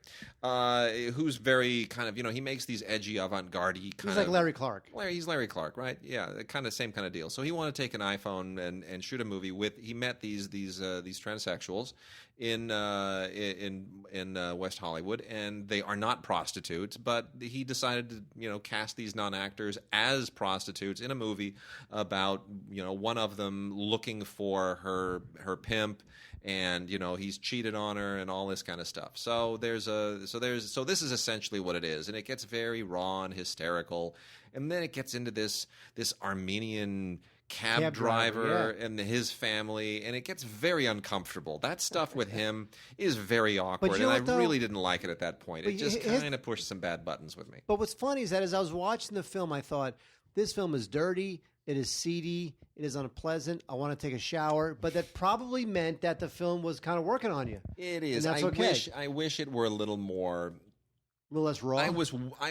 who's very kind of, he makes these edgy, avant-garde kind of... He's like Larry Clark. He's Larry Clark, right? Yeah, same kind of deal. So he wanted to take an iPhone and shoot a movie with... He met these transsexuals in West Hollywood, and they are not prostitutes, but he decided to cast these non-actors as prostitutes in a movie about one of them looking for her pimp, and he's cheated on her and all this kind of stuff. So this is essentially what it is, and it gets very raw and hysterical, and then it gets into this Armenian cab driver and his family, and it gets very uncomfortable. That stuff with him is very awkward, and I really didn't like it at that point. It just kind of pushed some bad buttons with me. But what's funny is that as I was watching the film, I thought, this film is dirty, it is seedy, it is unpleasant, I want to take a shower, but that probably meant that the film was kind of working on you. It is. And that's okay. I wish it were a little more... A little less raw?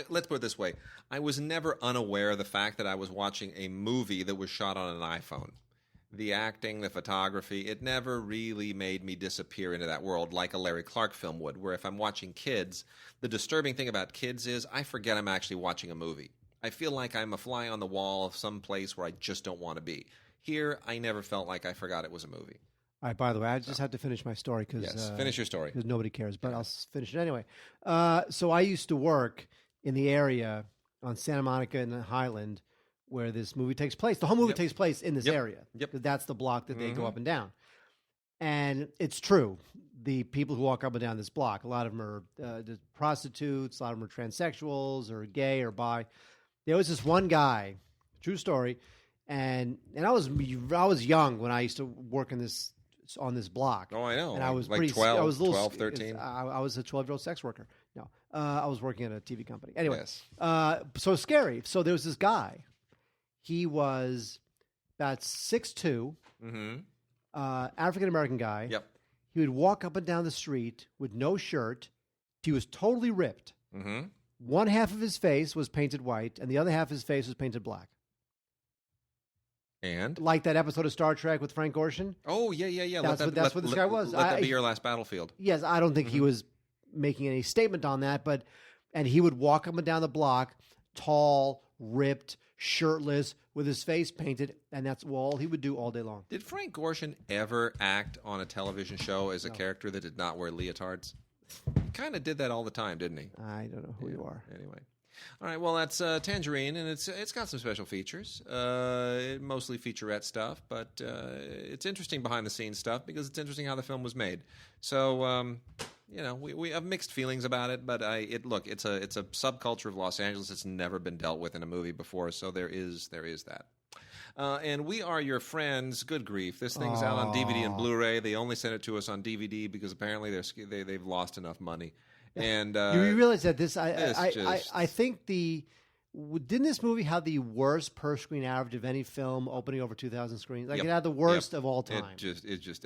Let's put it this way. I was never unaware of the fact that I was watching a movie that was shot on an iPhone. The acting, the photography, it never really made me disappear into that world like a Larry Clark film would, where if I'm watching kids, the disturbing thing about kids is I forget I'm actually watching a movie. I feel like I'm a fly on the wall of some place where I just don't want to be. Here, I never felt like I forgot it was a movie. All right, by the way, I just have to finish my story because finish your story because nobody cares, but I'll finish it anyway. So I used to work in the area on Santa Monica and Highland where this movie takes place. The whole movie takes place in this area because that's the block that they go up and down. And it's true. The people who walk up and down this block, a lot of them are prostitutes, a lot of them are transsexuals or gay or bi. There was this one guy, true story, and I was young when I used to work on this block. Oh, I know. And I was like pretty 12, I was 13. I was a 12-year-old sex worker. No, I was working at a TV company. Anyway, yes. So scary. So there was this guy. He was about 6'2", African-American guy. Yep. He would walk up and down the street with no shirt. He was totally ripped. Mm-hmm. One half of his face was painted white, and the other half of his face was painted black. And? Like that episode of Star Trek with Frank Gorshin. Oh, yeah. That's what this guy was. Let that be your last battlefield. Yes, I don't think he was making any statement on that, and he would walk up and down the block, tall, ripped, shirtless, with his face painted, and that's all he would do all day long. Did Frank Gorshin ever act on a television show as a character that did not wear leotards? He kind of did that all the time, didn't he? I don't know who you are. Anyway. All right, well, that's Tangerine, and it's got some special features, mostly featurette stuff, but it's interesting behind-the-scenes stuff because it's interesting how the film was made. So, we have mixed feelings about it, but it's a subculture of Los Angeles. It's never been dealt with in a movie before, so there is that. And We Are Your Friends. Good grief! This thing's out on DVD and Blu-ray. They only sent it to us on DVD because apparently they've lost enough money. And you realize that I think didn't this movie have the worst per screen average of any film opening over 2,000 screens? Like, it had the worst of all time.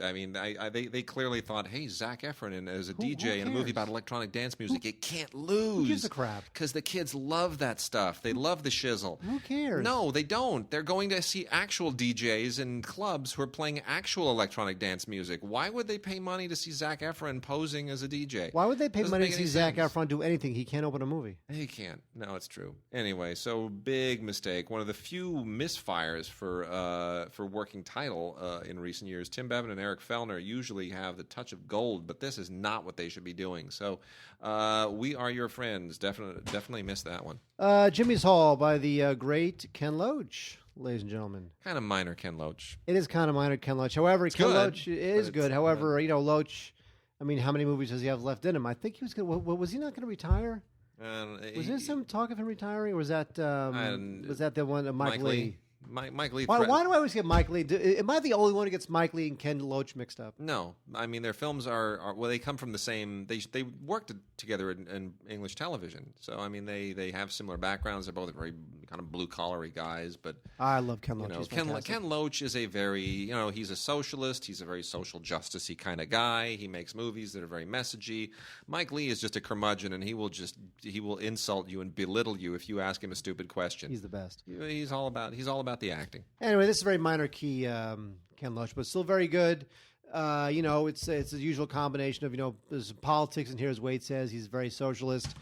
I mean, they clearly thought, hey, Zac Efron as a DJ in a movie about electronic dance music, it can't lose. Who gives a crap? Because the kids love that stuff. They love the shizzle. Who cares? No, they don't. They're going to see actual DJs in clubs who are playing actual electronic dance music. Why would they pay money to see Zac Efron posing as a DJ? Why would they pay money to see Zac Efron do anything? He can't open a movie. He can't. No, it's true. Anyway, so big mistake. One of the few misfires for working title in recent years. Tim Bevan and Eric Fellner usually have the touch of gold, but this is not what they should be doing. So, We Are Your Friends. Definitely missed that one. Jimmy's Hall by the great Ken Loach, ladies and gentlemen. Kind of minor Ken Loach. It is kind of minor Ken Loach. However, Ken Loach is good. However, Loach, I mean, how many movies does he have left in him? I think he was going to, was he not going to retire? Was there some talk of him retiring, or was that the one Mike Lee? Mike Lee. Why do I always get Mike Lee? Am I the only one who gets Mike Lee and Ken Loach mixed up? No, I mean their films are they come from the same. They worked together in English television, so I mean they have similar backgrounds. They're both very kind of blue collary guys, but I love Ken Loach. Ken Loach is a very he's a socialist. He's a very social justice-y kind of guy. He makes movies that are very messagey. Mike Lee is just a curmudgeon, and he will insult you and belittle you if you ask him a stupid question. He's the best. He's all about the acting. Anyway, this is a very minor key Ken Loach, but still very good. It's the usual combination of there's politics in here, as Wade says. He's very socialist,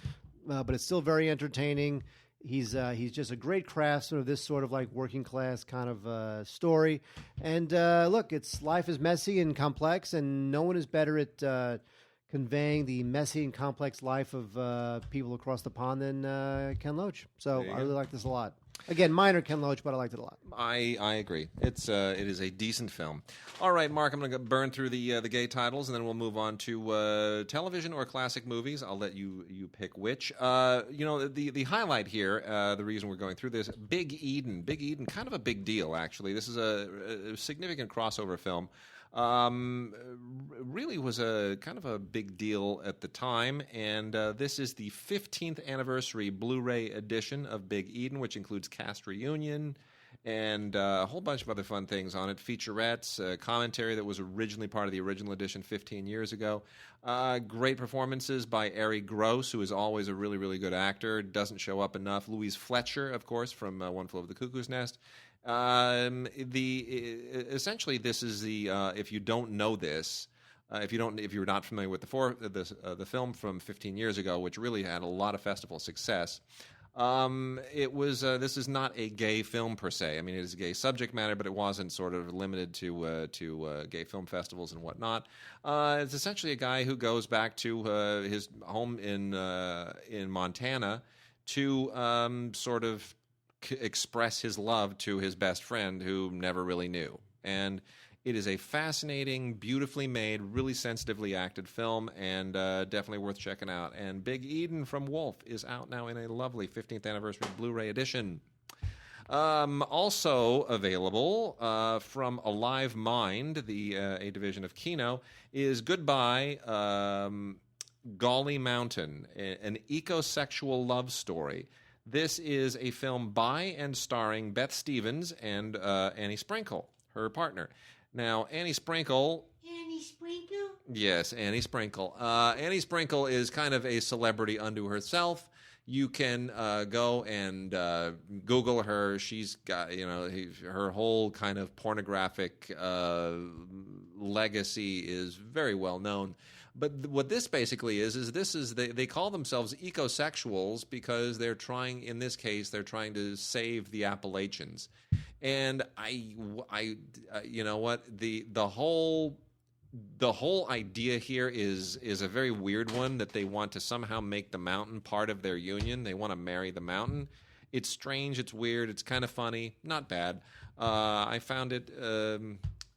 but it's still very entertaining. He's just a great craftsman of this sort of like working class kind of story. And look, life is messy and complex, and no one is better at conveying the messy and complex life of people across the pond than Ken Loach. So I really like this a lot. Again, minor Ken Loach, but I liked it a lot. I agree. It is a decent film. All right, Mark, I'm going to burn through the gay titles, and then we'll move on to television or classic movies. I'll let you pick which. The highlight here, the reason we're going through this, Big Eden. Big Eden, kind of a big deal, actually. This is a significant crossover film. Really was a kind of a big deal at the time, and this is the 15th anniversary Blu-ray edition of Big Eden, which includes cast reunion and a whole bunch of other fun things on it. Featurettes, commentary that was originally part of the original edition 15 years ago. Great performances by Ari Gross, who is always a really, really good actor. Doesn't show up enough. Louise Fletcher, of course, from One Flew Over the Cuckoo's Nest. Essentially, this is the if you don't know this, if you're not familiar with the film from 15 years ago, which really had a lot of festival success. This is not a gay film per se. I mean, it is a gay subject matter, but it wasn't sort of limited to gay film festivals and whatnot. It's essentially a guy who goes back to his home in Montana to sort of express his love to his best friend who never really knew. And it is a fascinating, beautifully made, really sensitively acted film, and definitely worth checking out. And Big Eden from Wolf is out now in a lovely 15th anniversary Blu-ray edition. Also available from Alive Mind, a division of Kino, is Goodbye, Gauley Mountain, an ecosexual love story. This is a film by and starring Beth Stevens and Annie Sprinkle, her partner. Now, Annie Sprinkle... Annie Sprinkle? Yes, Annie Sprinkle. Annie Sprinkle is kind of a celebrity unto herself. You can go and Google her. She's got, her whole kind of pornographic legacy is very well known. But what this basically is they call themselves ecosexuals because they're trying, in this case, they're trying to save the Appalachians. And I you know what, the whole idea here is a very weird one, that they want to somehow make the mountain part of their union. They want to marry the mountain. It's strange. It's weird. It's kind of funny. Not bad. I found it.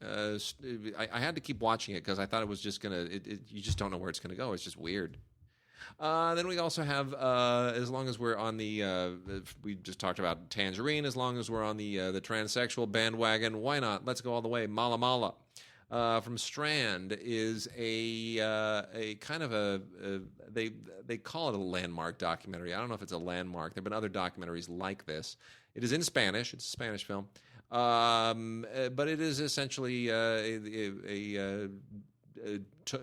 I had to keep watching it because I thought it was just gonna. You just don't know where it's gonna go. It's just weird. Then we also have, as long as we're on the, we just talked about Tangerine. As long as we're on the transsexual bandwagon, why not? Let's go all the way. Mala Mala. From Strand is a kind of they call it a landmark documentary. I don't know if it's a landmark. There have been other documentaries like this. It is in Spanish. It's a Spanish film, but it is essentially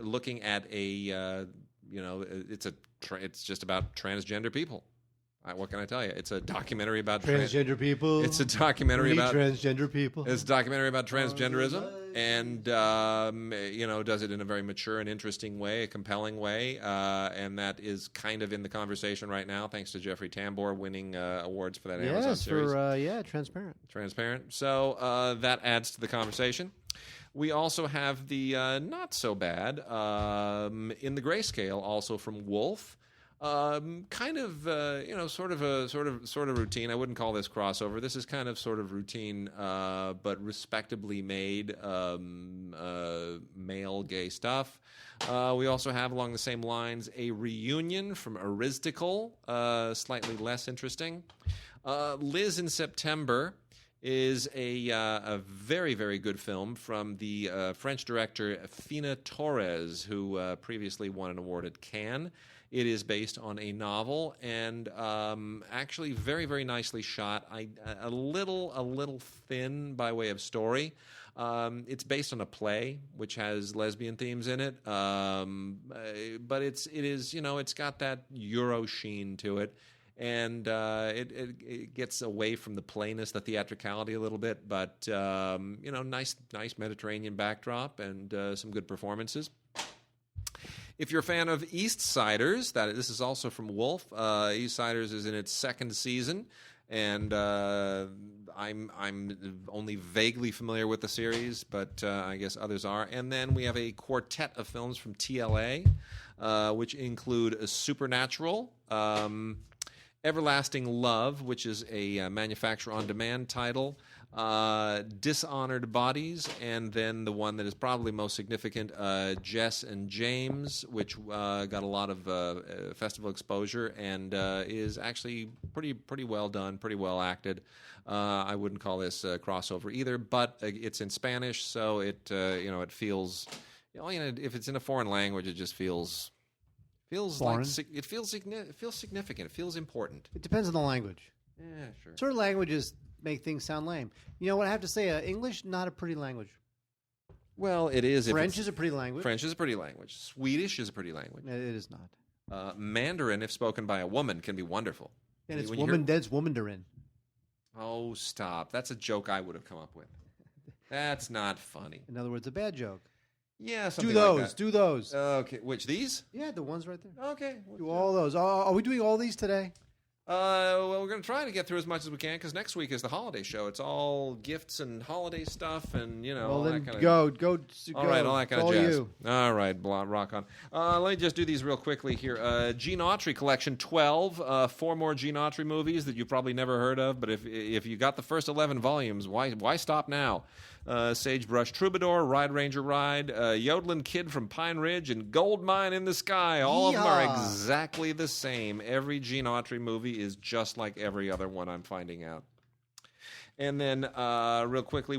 looking at it's just about transgender people. What can I tell you? It's a documentary about transgender people. It's a documentary about transgender people. It's a documentary about transgenderism, and does it in a very mature and interesting way, a compelling way, and that is kind of in the conversation right now, thanks to Jeffrey Tambor winning awards for that Amazon series. Transparent. Transparent. So that adds to the conversation. We also have the not so bad in the grayscale, also from Wolf. Kind of, sort of routine. I wouldn't call this crossover. This is kind of sort of routine, but respectably made male gay stuff. We also have, along the same lines, a reunion from Aristocle, slightly less interesting. Liz in September is a very, very good film from the French director Fina Torres, who previously won an award at Cannes. It is based on a novel, and actually very, very nicely shot. A little thin by way of story. It's based on a play which has lesbian themes in it, but it's got that Euro sheen to it, and it gets away from the playness, the theatricality a little bit, but nice Mediterranean backdrop and some good performances. If you're a fan of Eastsiders, this is also from Wolf. Eastsiders is in its second season, and I'm only vaguely familiar with the series, but I guess others are. And then we have a quartet of films from TLA, which include Supernatural, Everlasting Love, which is a manufacture-on-demand title, Dishonored Bodies, and then the one that is probably most significant, Jess and James, which got a lot of festival exposure and is actually pretty well done, pretty well acted. I wouldn't call this a crossover either, but it's in Spanish, so it feels, if it's in a foreign language, it just feels foreign. Like it feels significant. It feels important. It depends on the language. Yeah, sure. Certain languages make things sound lame. You know what I have to say? English, not a pretty language. Well, it is. French is a pretty language. French is a pretty language. Swedish is a pretty language. It is not. Mandarin, if spoken by a woman, can be wonderful. And it's womandarin. Oh, stop. That's a joke I would have come up with. That's not funny. In other words, a bad joke. Yeah, something like that. Do those. Okay, which, these? Yeah, the ones right there. Okay. Do all those. Are we doing all these today? Well, we're going to try to get through as much as we can because next week is the holiday show. It's all gifts and holiday stuff and, all that kind of... Go. All right, all that kind of jazz. You. All right, rock on. Let me just do these real quickly here. Gene Autry Collection 12, 4 more Gene Autry movies that you've probably never heard of, but if you got the first 11 volumes, why stop now? Sagebrush Troubadour, Ride Ranger Ride, Yodeling Kid from Pine Ridge, and Gold Mine in the Sky. All of them are exactly the same. Every Gene Autry movie is just like every other one, I'm finding out. And then, real quickly,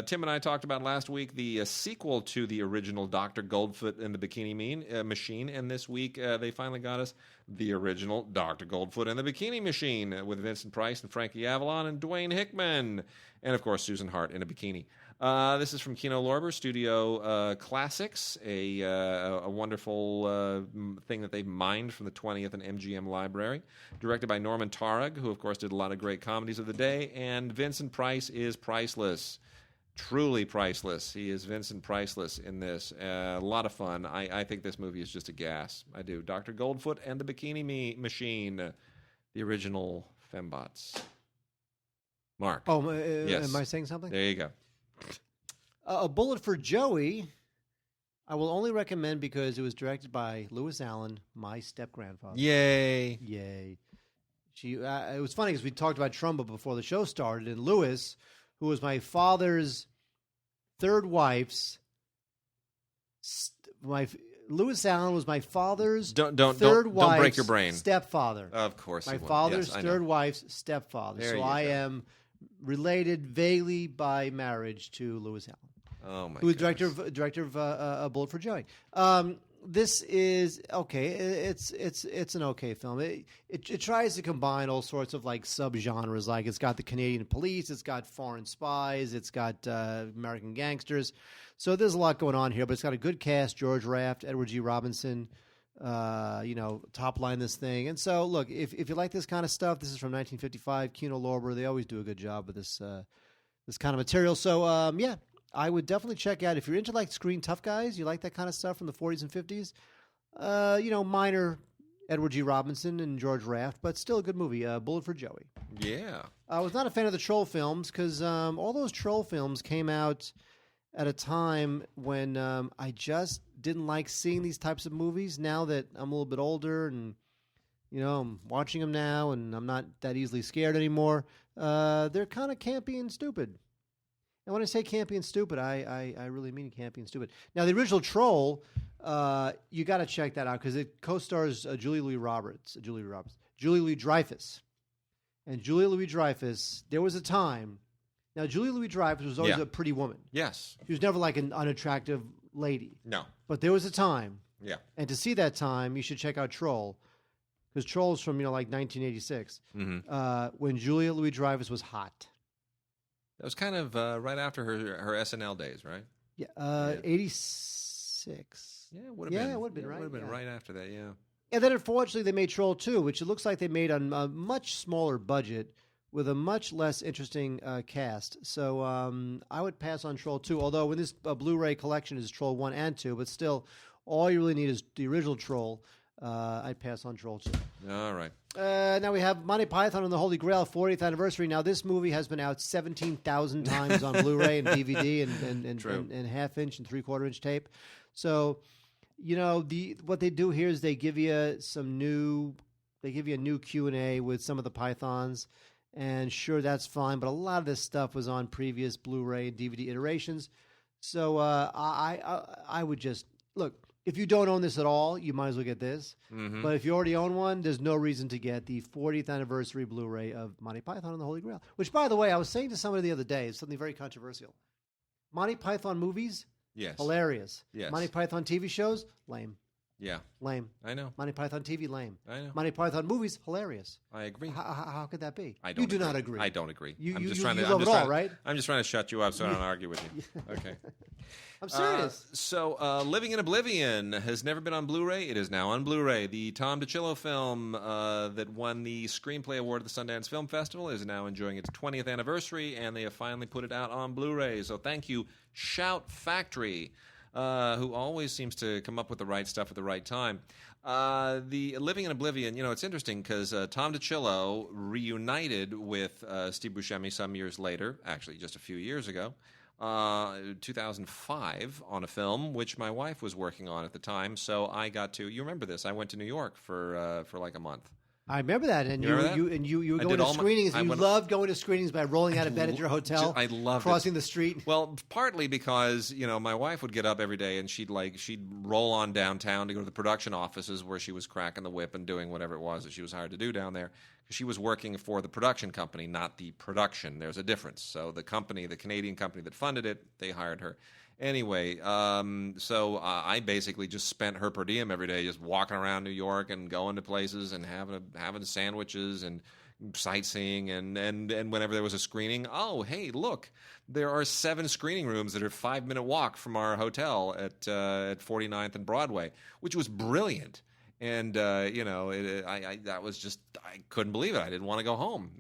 Tim and I talked about last week the sequel to the original Dr. Goldfoot and the Bikini Machine, and this week they finally got us the original Dr. Goldfoot and the Bikini Machine with Vincent Price and Frankie Avalon and Dwayne Hickman, and of course Susan Hart in a bikini. This is from Kino Lorber Studio Classics, a wonderful thing that they've mined from the 20th and MGM library, directed by Norman Taurog, who of course did a lot of great comedies of the day, and Vincent Price is priceless. truly priceless. He is Vincent Priceless in this. A lot of fun. I think this movie is just a gas. I do. Dr. Goldfoot and the Bikini Machine, the original fembots. Mark. Oh, yes. Am I saying something? There you go. A Bullet for Joey, I will only recommend because it was directed by Lewis Allen, my step-grandfather. Yay. Yay. It was funny because we talked about Trumbo before the show started, and Lewis, who was my father's third wife's... Lewis Allen was my father's third wife's don't break your brain. Stepfather. Of course My he was. father's Yes, third wife's stepfather. There So you I go. am related vaguely by marriage to Lewis Allen. Oh my! Who was goodness. director of A Bullet for Joey. This is okay. It's an okay film. It tries to combine all sorts of like subgenres. Like it's got the Canadian police, it's got foreign spies, it's got American gangsters. So there's a lot going on here, but it's got a good cast: George Raft, Edward G. Robinson. Top line this thing. And so, look, if you like this kind of stuff, this is from 1955. Kino Lorber. They always do a good job with this kind of material. So yeah. I would definitely check out if you're into like screen tough guys. You like that kind of stuff from the 40s and 50s. Minor Edward G. Robinson and George Raft, but still a good movie. Bullet for Joey. Yeah. I was not a fan of the troll films because all those troll films came out at a time when I just didn't like seeing these types of movies. Now that I'm a little bit older and I'm watching them now, and I'm not that easily scared anymore. They're kind of campy and stupid. And when I say campy and stupid, I really mean campy and stupid. Now, the original Troll, you got to check that out because it co-stars Julia Louis-Dreyfus. And Julia Louis-Dreyfus, there was a time. Now, Julia Louis-Dreyfus was always a pretty woman. Yes. She was never like an unattractive lady. No. But there was a time. Yeah. And to see that time, you should check out Troll. Because Troll is from, like 1986. Mm-hmm. When Julia Louis-Dreyfus was hot. That was kind of right after her SNL days, right? Yeah, 86. Yeah, it would have been. It would have been, right? It would have been right after that, yeah. And then, unfortunately, they made Troll 2, which it looks like they made on a much smaller budget with a much less interesting cast. So I would pass on Troll 2, although when this Blu-ray collection is Troll 1 and 2, but still, all you really need is the original Troll. I'd pass on Troll 2. All right. Now we have Monty Python and the Holy Grail 40th anniversary. Now this movie has been out 17,000 times on Blu-ray and DVD and half-inch and three-quarter-inch tape. So, what they do here is they give you a new Q&A with some of the Pythons, and sure, that's fine. But a lot of this stuff was on previous Blu-ray and DVD iterations. So I would just look. If you don't own this at all, you might as well get this. Mm-hmm. But if you already own one, there's no reason to get the 40th anniversary Blu-ray of Monty Python and the Holy Grail. Which, by the way, I was saying to somebody the other day, it's something very controversial. Monty Python movies, yes, hilarious. Yes. Monty Python TV shows, lame. Yeah. Lame. I know. Monty Python TV, lame. I know. Monty Python movies, hilarious. I agree. How could that be? I don't. You do not agree. I don't agree. You I'm just you trying to. love it all, right? I'm just trying to shut you up so I don't argue with you. Okay. I'm serious. So, Living in Oblivion has never been on Blu-ray. It is now on Blu-ray. The Tom DiCillo film that won the Screenplay Award at the Sundance Film Festival is now enjoying its 20th anniversary, and they have finally put it out on Blu-ray. So thank you, Shout Factory, who always seems to come up with the right stuff at the right time. The Living in Oblivion, it's interesting because Tom DiCillo reunited with Steve Buscemi some years later, actually just a few years ago, 2005, on a film which my wife was working on at the time. So I got to, you remember this, I went to New York for like a month. I remember that, and you were going to screenings. You loved going to screenings by rolling out of bed at your hotel. I loved crossing the street. Well, partly because my wife would get up every day and she'd roll on downtown to go to the production offices where she was cracking the whip and doing whatever it was that she was hired to do down there. She was working for the production company, not the production. There's a difference. So the Canadian company that funded it, they hired her. Anyway, so I basically just spent her per diem every day, just walking around New York and going to places and having sandwiches and sightseeing and whenever there was a screening, oh hey, look, there are 7 screening rooms that are 5-minute walk from our hotel at 49th and Broadway, which was brilliant. And that was just, I couldn't believe it. I didn't want to go home.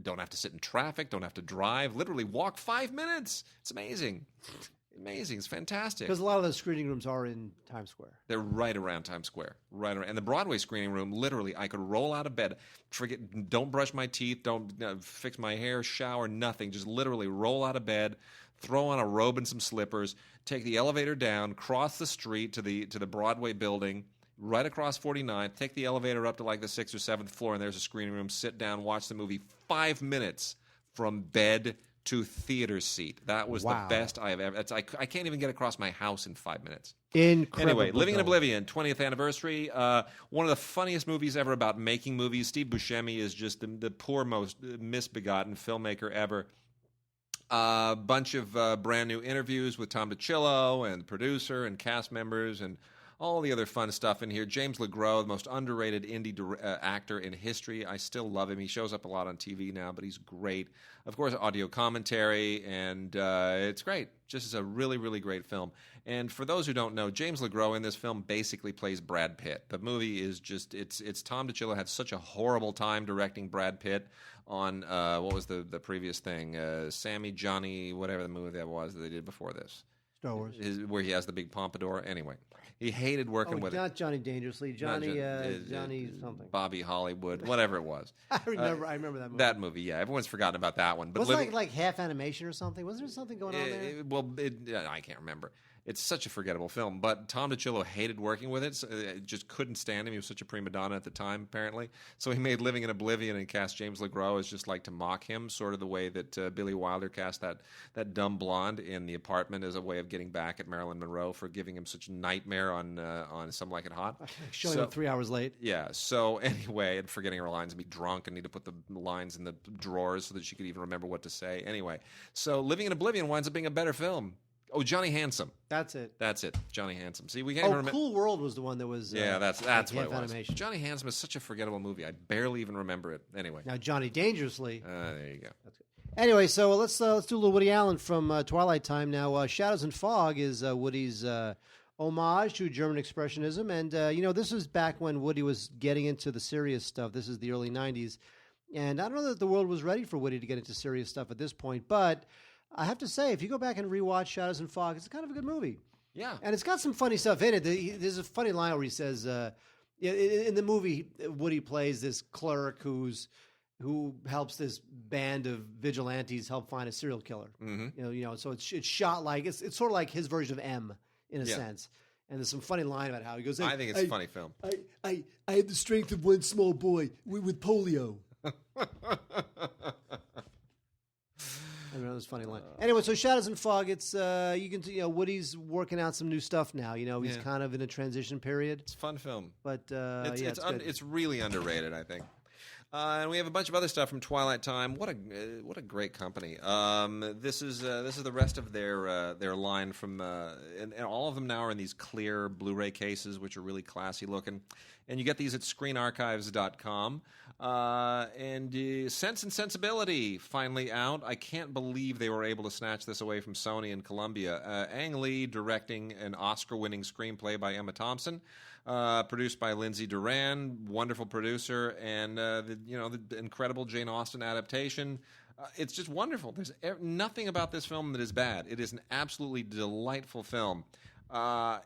Don't have to sit in traffic. Don't have to drive. Literally walk 5 minutes. It's amazing. Amazing. It's fantastic. Because a lot of the screening rooms are in Times Square. They're right around Times Square. Right around. And the Broadway screening room, literally, I could roll out of bed, don't brush my teeth, don't fix my hair, shower, nothing. Just literally roll out of bed, throw on a robe and some slippers, take the elevator down, cross the street to the Broadway building, right across 49th, take the elevator up to like the 6th or 7th floor, and there's a screening room, sit down, watch the movie. 5 minutes from bed to theater seat. That was the best I have ever. I can't even get across my house in 5 minutes. Incredible. Anyway, Living in Oblivion, 20th anniversary. One of the funniest movies ever about making movies. Steve Buscemi is just the poor, most misbegotten filmmaker ever. Bunch of brand new interviews with Tom DiCillo and the producer and cast members and all the other fun stuff in here. James LeGros, the most underrated indie actor in history. I still love him. He shows up a lot on TV now, but he's great. Of course, audio commentary, and it's great. Just is a really, really great film. And for those who don't know, James LeGros in this film basically plays Brad Pitt. The movie is just, it's Tom DiCillo had such a horrible time directing Brad Pitt on, what was the previous thing? Sammy, Johnny, whatever the movie that was that they did before this. Star Wars. Where he has the big pompadour. Anyway, he hated working with not Johnny Dangerously, Johnny something. Bobby Hollywood, whatever it was. I remember that movie. That movie, yeah. Everyone's forgotten about that one. But wasn't it like half animation or something? Was there something going on there? I can't remember. It's such a forgettable film, but Tom DiCillo hated working with it. So just couldn't stand him. He was such a prima donna at the time, apparently. So he made Living in Oblivion and cast James LeGros as just like to mock him, sort of the way that Billy Wilder cast that dumb blonde in The Apartment as a way of getting back at Marilyn Monroe for giving him such a nightmare on Some Like It Hot. Showing up 3 hours late. Yeah. So anyway, and forgetting her lines and be drunk and need to put the lines in the drawers so that she could even remember what to say. Anyway, so Living in Oblivion winds up being a better film. Oh, Johnny Handsome. That's it. Johnny Handsome. See, we can't even remember. Cool World was the one that was. Yeah, that's what it was. Animation. Johnny Handsome is such a forgettable movie. I barely even remember it. Anyway. Now Johnny Dangerously. There you go. That's good. Anyway, so let's do a little Woody Allen from Twilight Time. Now, Shadows and Fog is Woody's homage to German Expressionism, and this was back when Woody was getting into the serious stuff. This is the early '90s, and I don't know that the world was ready for Woody to get into serious stuff at this point, but I have to say, if you go back and rewatch Shadows and Fog, it's kind of a good movie. Yeah. And it's got some funny stuff in it. There's a funny line where he says, in the movie, Woody plays this clerk who helps this band of vigilantes help find a serial killer. Mm-hmm. So it's shot like, it's sort of like his version of M, in a sense. And there's some funny line about how he goes, I think it's a funny film. I have the strength of one small boy with polio. I don't know this funny line. Anyway, so Shadows and Fog. It's you can Woody's working out some new stuff now. He's kind of in a transition period. It's a fun film, but it's really underrated, I think. And we have a bunch of other stuff from Twilight Time. What a great company. This is the rest of their line from and all of them now are in these clear Blu-ray cases, which are really classy looking. And you get these at ScreenArchives.com. And Sense and Sensibility finally out. I can't believe they were able to snatch this away from Sony and Columbia. Ang Lee directing an Oscar-winning screenplay by Emma Thompson, produced by Lindsay Duran, wonderful producer, and the incredible Jane Austen adaptation. It's just wonderful. There's nothing about this film that is bad. It is an absolutely delightful film.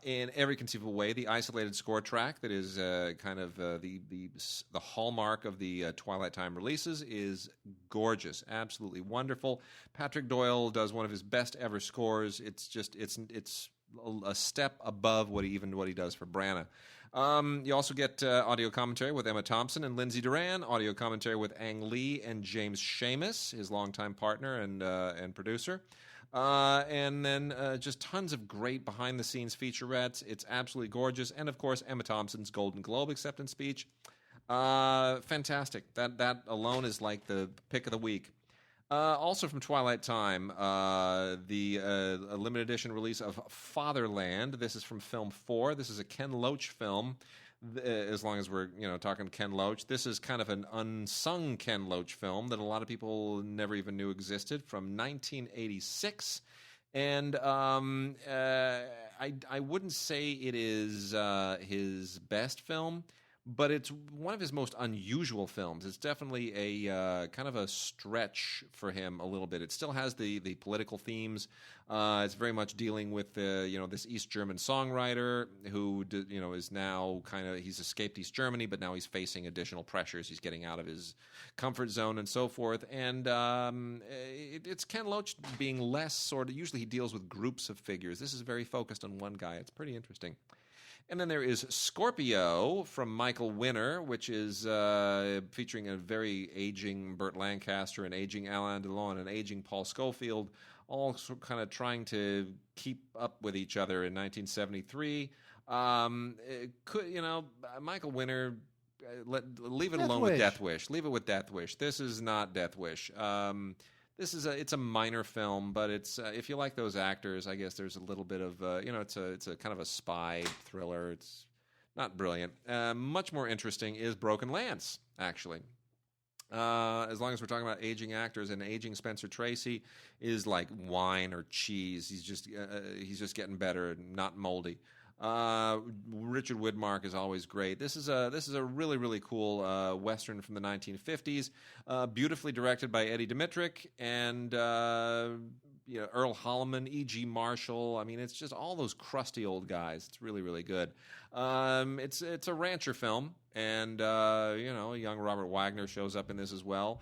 In every conceivable way, the isolated score track that is kind of the hallmark of the Twilight Time releases is gorgeous, absolutely wonderful. Patrick Doyle does one of his best ever scores. It's a step above what he does for Branagh. You also get audio commentary with Emma Thompson and Lindsay Duran, audio commentary with Ang Lee and James Seamus, his longtime partner and producer. And then just tons of great behind-the-scenes featurettes. It's absolutely gorgeous. And, of course, Emma Thompson's Golden Globe acceptance speech. Fantastic. That alone is like the pick of the week. Also from Twilight Time, the limited edition release of Fatherland. This is from Film 4. This is a Ken Loach film. As long as we're talking Ken Loach, this is kind of an unsung Ken Loach film that a lot of people never even knew existed, from 1986. And I wouldn't say it is his best film, but it's one of his most unusual films. It's definitely a kind of a stretch for him a little bit. It still has the political themes. It's very much dealing with this East German songwriter who is now he's escaped East Germany, but now he's facing additional pressures. He's getting out of his comfort zone and so forth. And it's Ken Loach being less sort of. Usually he deals with groups of figures. This is very focused on one guy. It's pretty interesting. And then there is Scorpio from Michael Winner, which is featuring a very aging Burt Lancaster, an aging Alain Delon, an aging Paul Scofield, all kind of trying to keep up with each other in 1973. Michael Winner, leave it alone with Death Wish. Leave it with Death Wish. This is not Death Wish. It's a minor film, but it's if you like those actors, I guess there's a little bit of it's a kind of a spy thriller. It's not brilliant. Much more interesting is Broken Lance, actually. As long as we're talking about aging actors, and aging Spencer Tracy is like wine or cheese. He's just getting better, not moldy. Richard Widmark is always great. This is a really, really cool Western from the 1950s, beautifully directed by Eddie Dmytryk and Earl Holliman, E.G. Marshall. I mean, it's just all those crusty old guys. It's really, really good. It's a rancher film, and young Robert Wagner shows up in this as well.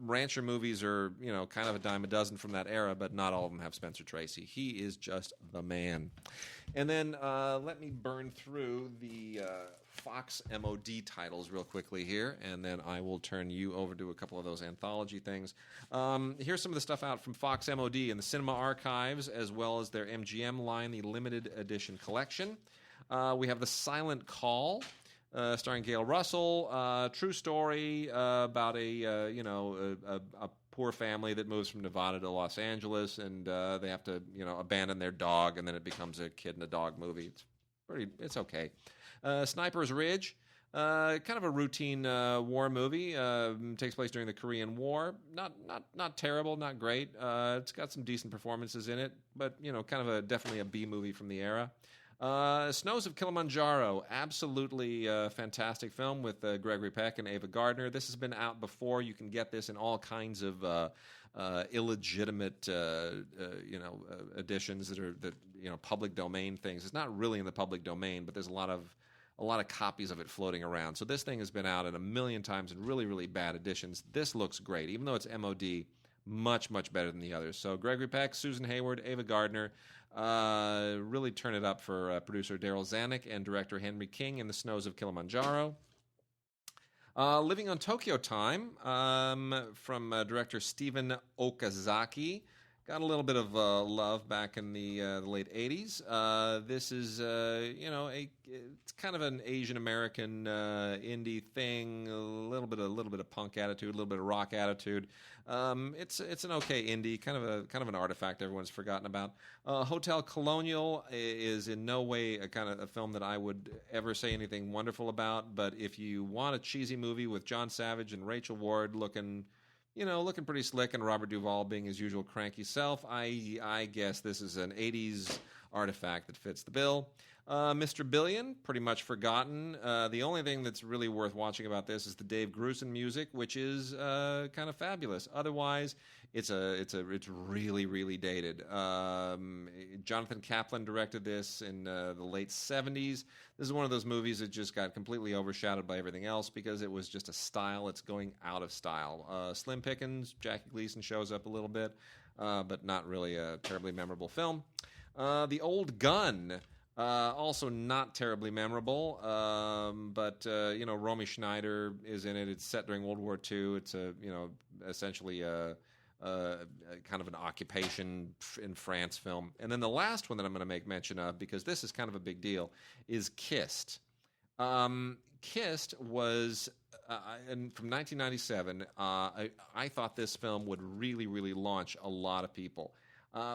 Rancher movies are, kind of a dime a dozen from that era, but not all of them have Spencer Tracy. He is just the man. And then let me burn through the Fox MOD titles real quickly here, and then I will turn you over to a couple of those anthology things. Here's some of the stuff out from Fox MOD in the Cinema Archives, as well as their MGM line, the limited edition collection. We have The Silent Call, starring Gail Russell. True story about a poor family that moves from Nevada to Los Angeles, and they have to abandon their dog, and then it becomes a kid and a dog movie. It's okay. Sniper's Ridge, kind of a routine war movie. Takes place during the Korean War. Not terrible, not great. It's got some decent performances in it, but kind of definitely a B movie from the era. Snows of Kilimanjaro, absolutely fantastic film with Gregory Peck and Ava Gardner. This has been out before. You can get this in all kinds of illegitimate, editions that public domain things. It's not really in the public domain, but there's a lot of copies of it floating around. So this thing has been out in a million times in really, really bad editions. This looks great, even though it's MOD. Much, much better than the others. So Gregory Peck, Susan Hayward, Ava Gardner, really turn it up for producer Daryl Zanuck and director Henry King in The Snows of Kilimanjaro. Living on Tokyo Time from director Stephen Okazaki. Got a little bit of love back in the late 80s. This is, it's kind of an Asian American indie thing. A little bit of punk attitude, a little bit of rock attitude. It's an okay indie, kind of an artifact everyone's forgotten about. Hotel Colonial is in no way a kind of a film that I would ever say anything wonderful about. But if you want a cheesy movie with John Savage and Rachel Ward looking pretty slick, and Robert Duvall being his usual cranky self, I guess this is an 80s artifact that fits the bill. Mr. Billion, pretty much forgotten. The only thing that's really worth watching about this is the Dave Grusin music, which is kind of fabulous. Otherwise, it's really, really dated. Jonathan Kaplan directed this in the late 70s. This is one of those movies that just got completely overshadowed by everything else because it was just a style that's going out of style. Slim Pickens, Jackie Gleason shows up a little bit, but not really a terribly memorable film. The Old Gun, also not terribly memorable, but Romy Schneider is in it. It's set during World War II. It's essentially a kind of an occupation in France film. And then the last one that I'm going to make mention of, because this is kind of a big deal, is Kissed. Kissed was from 1997. I thought this film would really, really launch a lot of people.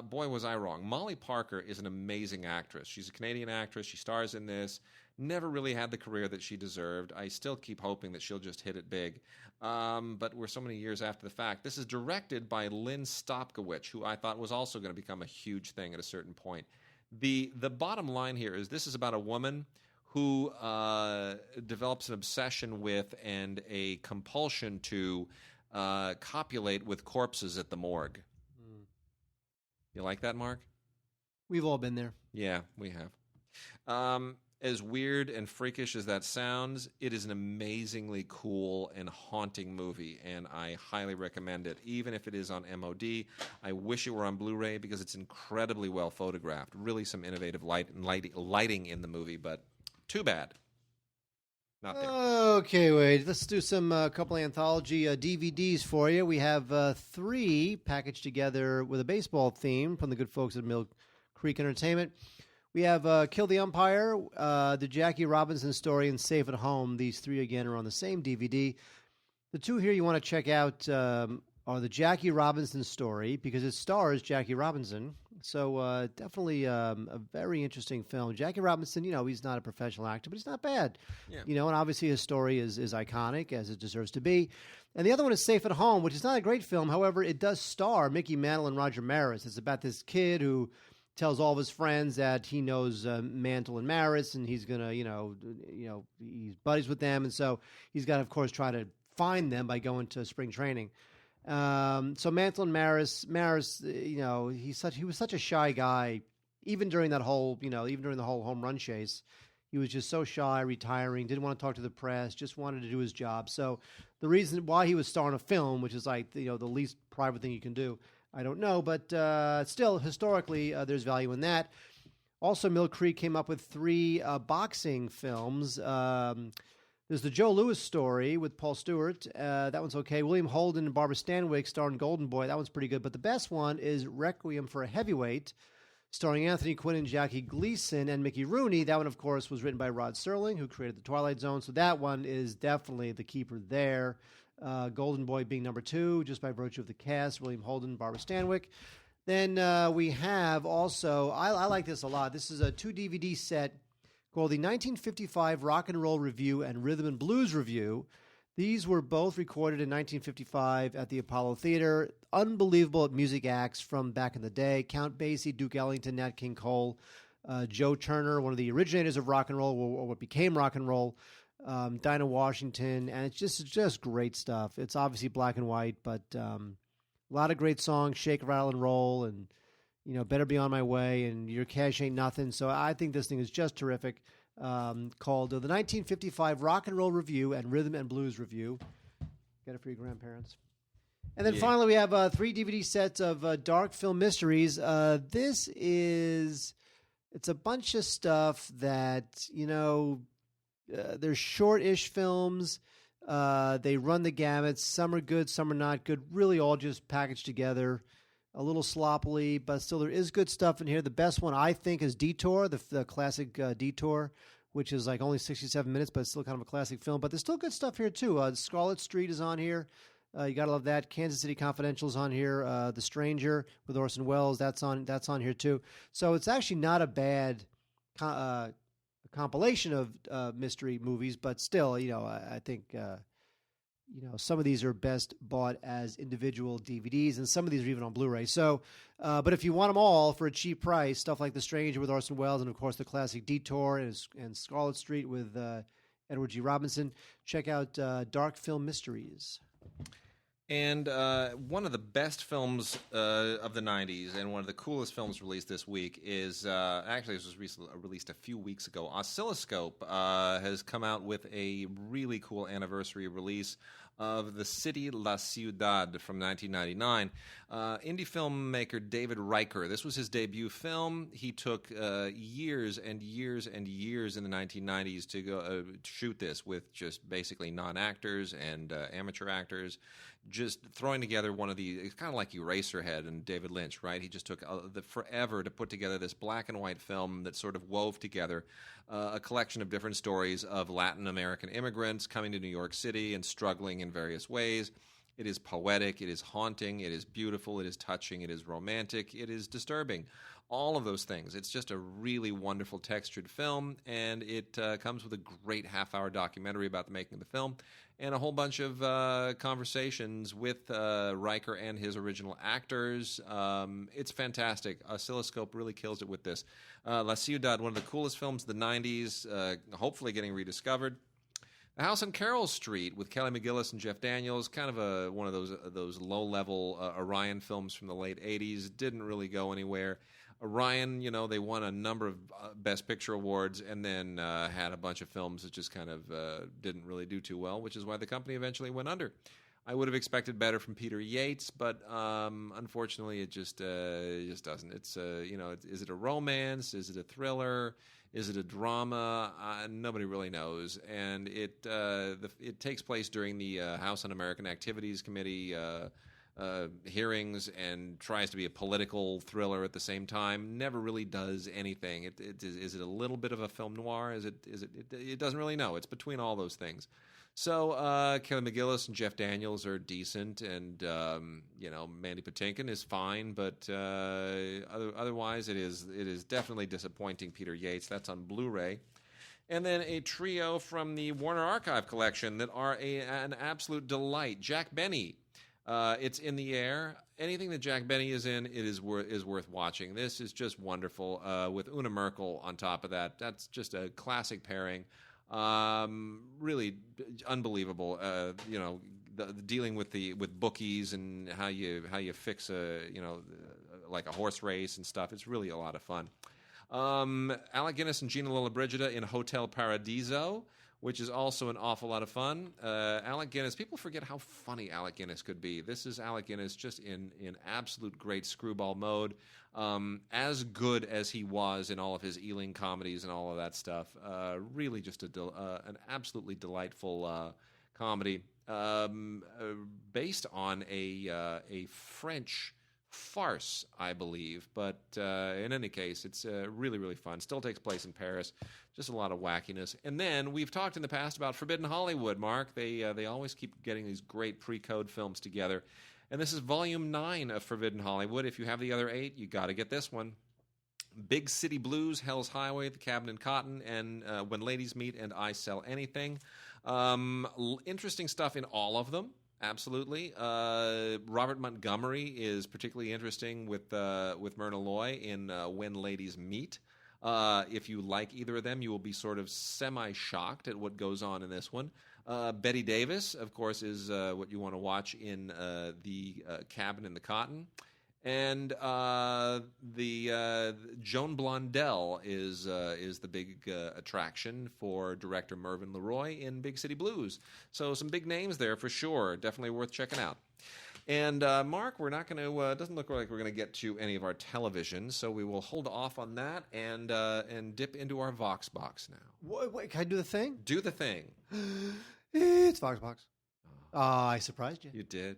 Boy, was I wrong. Molly Parker is an amazing actress. She's a Canadian actress. She stars in this. Never really had the career that she deserved. I still keep hoping that she'll just hit it big. But we're so many years after the fact. This is directed by Lynn Stopkowich, who I thought was also going to become a huge thing at a certain point. The bottom line here is this is about a woman who develops an obsession with and a compulsion to copulate with corpses at the morgue. You like that, Mark? We've all been there. Yeah, we have. As weird and freakish as that sounds, it is an amazingly cool and haunting movie, and I highly recommend it, even if it is on MOD. I wish it were on Blu-ray because it's incredibly well photographed. Really some innovative lighting in the movie, but too bad. Not there. Okay, Wade. Let's do some couple anthology DVDs for you. We have 3 packaged together with a baseball theme from the good folks at Mill Creek Entertainment. We have Kill the Umpire, the Jackie Robinson story, and Safe at Home. These 3, again, are on the same DVD. The 2 here you want to check out are the Jackie Robinson story, because it stars Jackie Robinson. So definitely a very interesting film. Jackie Robinson, he's not a professional actor, but he's not bad. Yeah. And obviously his story is iconic, as it deserves to be. And the other one is Safe at Home, which is not a great film. However, it does star Mickey Mantle and Roger Maris. It's about this kid who tells all of his friends that he knows Mantle and Maris, and he's gonna, he's buddies with them, and so he's got to, of course, try to find them by going to spring training. So Mantle and Maris, he was such a shy guy, even during that whole, even during the whole home run chase. He was just so shy, retiring, didn't want to talk to the press, just wanted to do his job. So the reason why he was starring a film, which is like, the least private thing you can do, I don't know, but still, historically, there's value in that. Also, Mill Creek came up with 3 boxing films. There's the Joe Louis story with Paul Stewart. That one's okay. William Holden and Barbara Stanwyck starring Golden Boy. That one's pretty good. But the best one is Requiem for a Heavyweight, starring Anthony Quinn and Jackie Gleason and Mickey Rooney. That one, of course, was written by Rod Serling, who created The Twilight Zone. So that one is definitely the keeper there. Golden Boy being number 2, just by virtue of the cast, William Holden, Barbara Stanwyck. Then we have also, I like this a lot. This is a 2 DVD set called the 1955 Rock and Roll Review and Rhythm and Blues Review. These were both recorded in 1955 at the Apollo Theater. Unbelievable music acts from back in the day. Count Basie, Duke Ellington, Nat King Cole, Joe Turner, one of the originators of rock and roll, or what became rock and roll, Dinah Washington, and it's just great stuff. It's obviously black and white, but a lot of great songs, Shake, Rattle, and Roll, and Better Be On My Way, and Your Cash Ain't Nothing. So I think this thing is just terrific. Called the 1955 Rock and Roll Review and Rhythm and Blues Review. Get it for your grandparents. And then finally we have 3 DVD sets of dark film mysteries. It's a bunch of stuff that, they're short-ish films. They run the gamut. Some are good, some are not good. Really all just packaged together. A little sloppily, but still there is good stuff in here. The best one, I think, is Detour, the classic Detour, which is like only 67 minutes, but it's still kind of a classic film. But there's still good stuff here, too. Scarlet Street is on here. You got to love that. Kansas City Confidential is on here. The Stranger with Orson Welles, that's on here, too. So it's actually not a bad compilation of mystery movies, but still, I think... some of these are best bought as individual DVDs, and some of these are even on Blu-ray. So, but if you want them all for a cheap price, stuff like The Stranger with Orson Welles, and of course the classic Detour and Scarlet Street with Edward G. Robinson, check out Dark Film Mysteries. And one of the best films of the 90s and one of the coolest films released this week is, actually this was released a few weeks ago, Oscilloscope has come out with a really cool anniversary release of The City La Ciudad from 1999. Indie filmmaker David Riker. This was his debut film. He took years and years and years in the 1990s to go shoot this with just basically non-actors and amateur actors, just throwing together one of the, it's kind of like Eraserhead and David Lynch, right? He just took forever to put together this black and white film that sort of wove together a collection of different stories of Latin American immigrants coming to New York City and struggling in various ways. It is poetic, it is haunting, it is beautiful, it is touching, it is romantic, it is disturbing. All of those things. It's just a really wonderful textured film, and it comes with a great half-hour documentary about the making of the film and a whole bunch of conversations with Riker and his original actors. It's fantastic. Oscilloscope really kills it with this. La Ciudad, one of the coolest films of the 90s, hopefully getting rediscovered. The House on Carroll Street with Kelly McGillis and Jeff Daniels, kind of one of those low-level Orion films from the late 80s. Didn't really go anywhere. Orion, they won a number of Best Picture awards and then had a bunch of films that just kind of didn't really do too well, which is why the company eventually went under. I would have expected better from Peter Yates, but unfortunately it just doesn't. It's is it a romance? Is it a thriller? Is it a drama? Nobody really knows. And it takes place during the House Un-American Activities Committee hearings and tries to be a political thriller at the same time. Never really does anything. Is it a little bit of a film noir? It doesn't really know. It's between all those things. So Kelly McGillis and Jeff Daniels are decent, and Mandy Patinkin is fine, but otherwise it is definitely disappointing. Peter Yates. That's on Blu-ray. And then a trio from the Warner Archive collection that are an absolute delight. Jack Benny. It's in the air. Anything that Jack Benny is in, it is worth watching. This is just wonderful. With Una Merkel on top of that, that's just a classic pairing. Really unbelievable. Dealing with bookies and how you fix like a horse race and stuff. It's really a lot of fun. Alec Guinness and Gina Lollobrigida in Hotel Paradiso, which is also an awful lot of fun. Alec Guinness, people forget how funny Alec Guinness could be. This is Alec Guinness just in absolute great screwball mode. As good as he was in all of his Ealing comedies and all of that stuff. Really just an absolutely delightful comedy based on a French farce, I believe. But in any case, it's really, really fun. Still takes place in Paris. Just a lot of wackiness. And then we've talked in the past about Forbidden Hollywood, Mark. They always keep getting these great pre-code films together. And this is Volume 9 of Forbidden Hollywood. If you have the other 8, you got to get this one. Big City Blues, Hell's Highway, The Cabin in Cotton, and When Ladies Meet and I Sell Anything. Interesting stuff in all of them. Absolutely. Robert Montgomery is particularly interesting with Myrna Loy in When Ladies Meet. If you like either of them, you will be sort of semi-shocked at what goes on in this one. Betty Davis, of course, is what you want to watch in The Cabin in the Cotton. And the Joan Blondell is the big attraction for director Mervyn LeRoy in Big City Blues. So some big names there for sure. Definitely worth checking out. And Mark, we're not going to. Doesn't look like we're going to get to any of our television, so we will hold off on that and dip into our Vox Box now. Wait, can I do the thing? Do the thing. It's Vox Box. I surprised you. You did.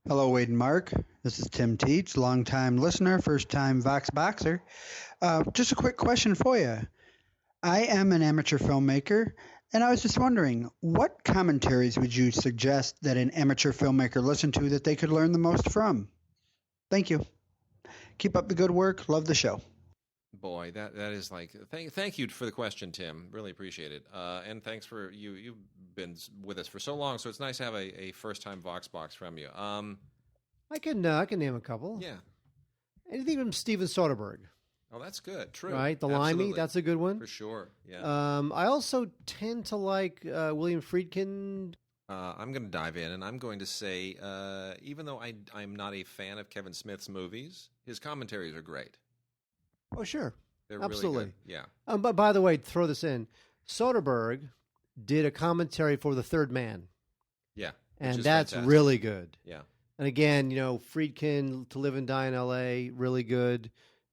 Hello, Wade and Mark. This is Tim Teets, longtime listener, first-time Vox Boxer. Just a quick question for you. I am an amateur filmmaker, and I was just wondering, what commentaries would you suggest that an amateur filmmaker listen to that they could learn the most from? Thank you. Keep up the good work. Love the show. Boy, that is like thank you for the question, Tim. Really appreciate it. And thanks for you've been with us for so long, so it's nice to have a first-time Vox Box from you. I can name a couple. Yeah. Anything from Steven Soderbergh. Oh, that's good. True. Right, The Absolutely. Limey, that's a good one. For sure. Yeah. I also tend to like William Friedkin. I'm going to dive in, and I'm going to say, even though I'm not a fan of Kevin Smith's movies, his commentaries are great. Oh, sure. They're absolutely. Really good. Yeah. But by the way, throw this in. Soderbergh did a commentary for The Third Man. Yeah. And that's fantastic. Really good. Yeah. And again, Friedkin, To Live and Die in L.A., really good.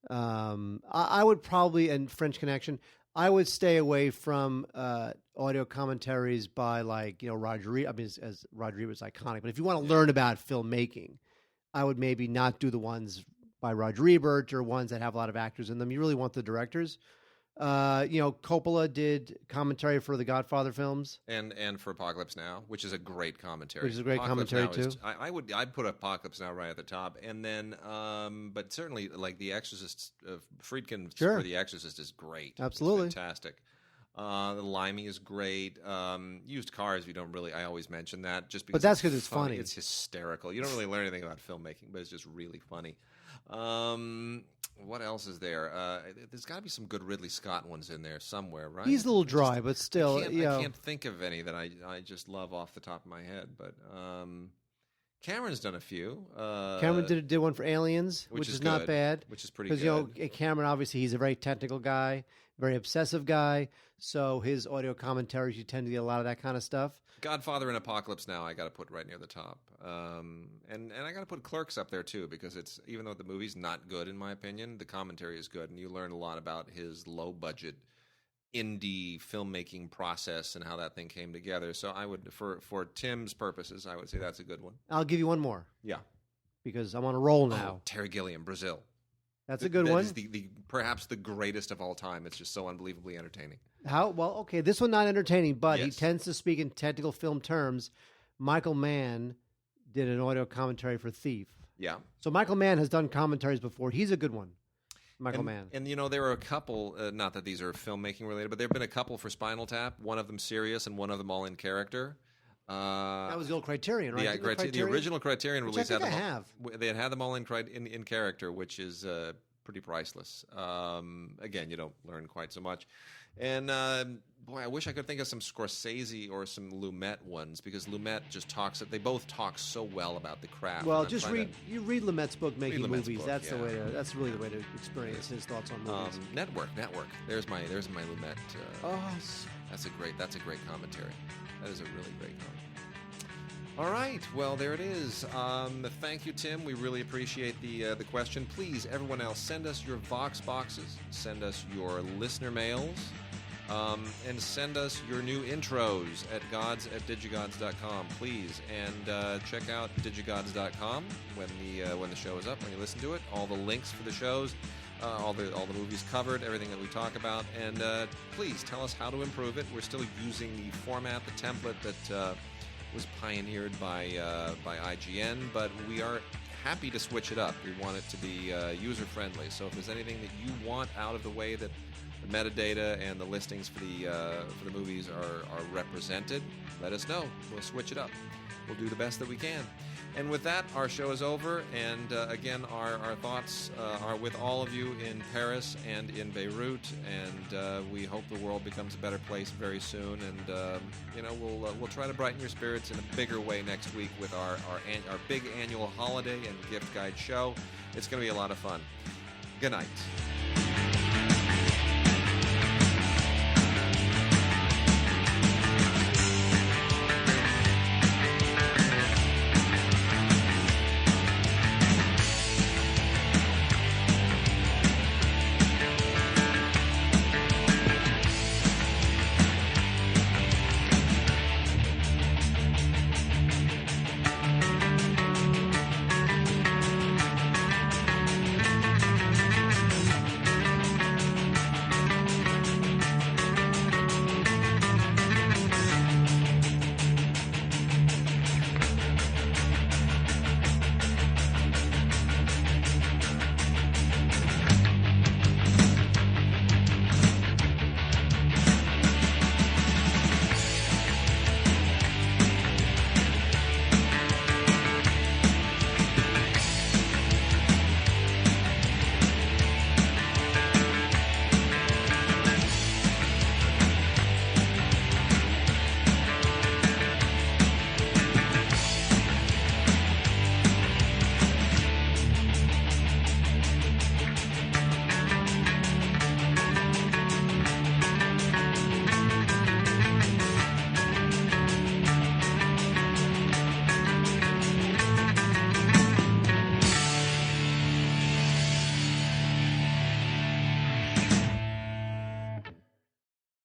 I would probably, and French Connection, I would stay away from audio commentaries by Roger Ebert. I mean, as Roger Ebert's iconic. But if you want to learn about filmmaking, I would maybe not do the ones by Roger Ebert or ones that have a lot of actors in them. You really want the directors. Coppola did commentary for the Godfather films. And for Apocalypse Now, which is a great commentary. Which is a great Apocalypse commentary, Now too. I'd put Apocalypse Now right at the top. And then, but certainly, like The Exorcist, Friedkin Sure. for The Exorcist is great. Absolutely. It's fantastic. The Limey is great. Used Cars, I always mention that just because. But that's because it's funny. It's hysterical. You don't really learn anything about filmmaking, but it's just really funny. What else is there? There's got to be some good Ridley Scott ones in there somewhere, right? He's a little dry, but still, I can't think of any that I just love off the top of my head. But Cameron's done a few. Cameron did one for Aliens, which is not bad. Which is pretty good. Because Cameron, obviously, he's a very technical guy, very obsessive guy. So his audio commentaries, you tend to get a lot of that kind of stuff. Godfather and Apocalypse Now, I got to put right near the top, and I got to put Clerks up there too, because it's, even though the movie's not good in my opinion, the commentary is good, and you learn a lot about his low budget indie filmmaking process and how that thing came together. So I would, for Tim's purposes, I would say that's a good one. I'll give you one more. Yeah, because I'm on a roll now. Terry Gilliam, Brazil. That's a good one. That is the perhaps the greatest of all time. It's just so unbelievably entertaining. Okay, this one not entertaining, but he Yes. tends to speak in technical film terms. Michael Mann did an audio commentary for Thief. Yeah. So Michael Mann has done commentaries before. He's a good one. Michael Mann. And there were a couple, not that these are filmmaking related, but there have been a couple for Spinal Tap, one of them serious and one of them all in character. That was the old Criterion, right? The original Criterion Which release I think I have. They had them all in character, which is pretty priceless. Again, you don't learn quite so much. And boy, I wish I could think of some Scorsese or some Lumet ones, because Lumet just they both talk so well about the craft. Well, just read Lumet's book, Making Lumet's Movies. book, that's yeah. That's really the way to experience his thoughts on movies. Network. There's my Lumet. That's a great commentary. That is a really great commentary. All right, well, there it is. Thank you, Tim. We really appreciate the question. Please, everyone else, send us your Vox boxes, send us your listener mails, and send us your new intros at gods@digigods.com, please. And check out digigods.com when the show is up, when you listen to it. All the links for the shows, all the movies covered, everything that we talk about. And please tell us how to improve it. We're still using the format, the template that was pioneered by IGN, but we are happy to switch it up. We want it to be user-friendly. So if there's anything that you want out of the way that the metadata and the listings for the movies are represented, let us know. We'll switch it up. We'll do the best that we can. And with that, our show is over. And again, our thoughts are with all of you in Paris and in Beirut. And we hope the world becomes a better place very soon. And we'll try to brighten your spirits in a bigger way next week with our big annual holiday and gift guide show. It's going to be a lot of fun. Good night.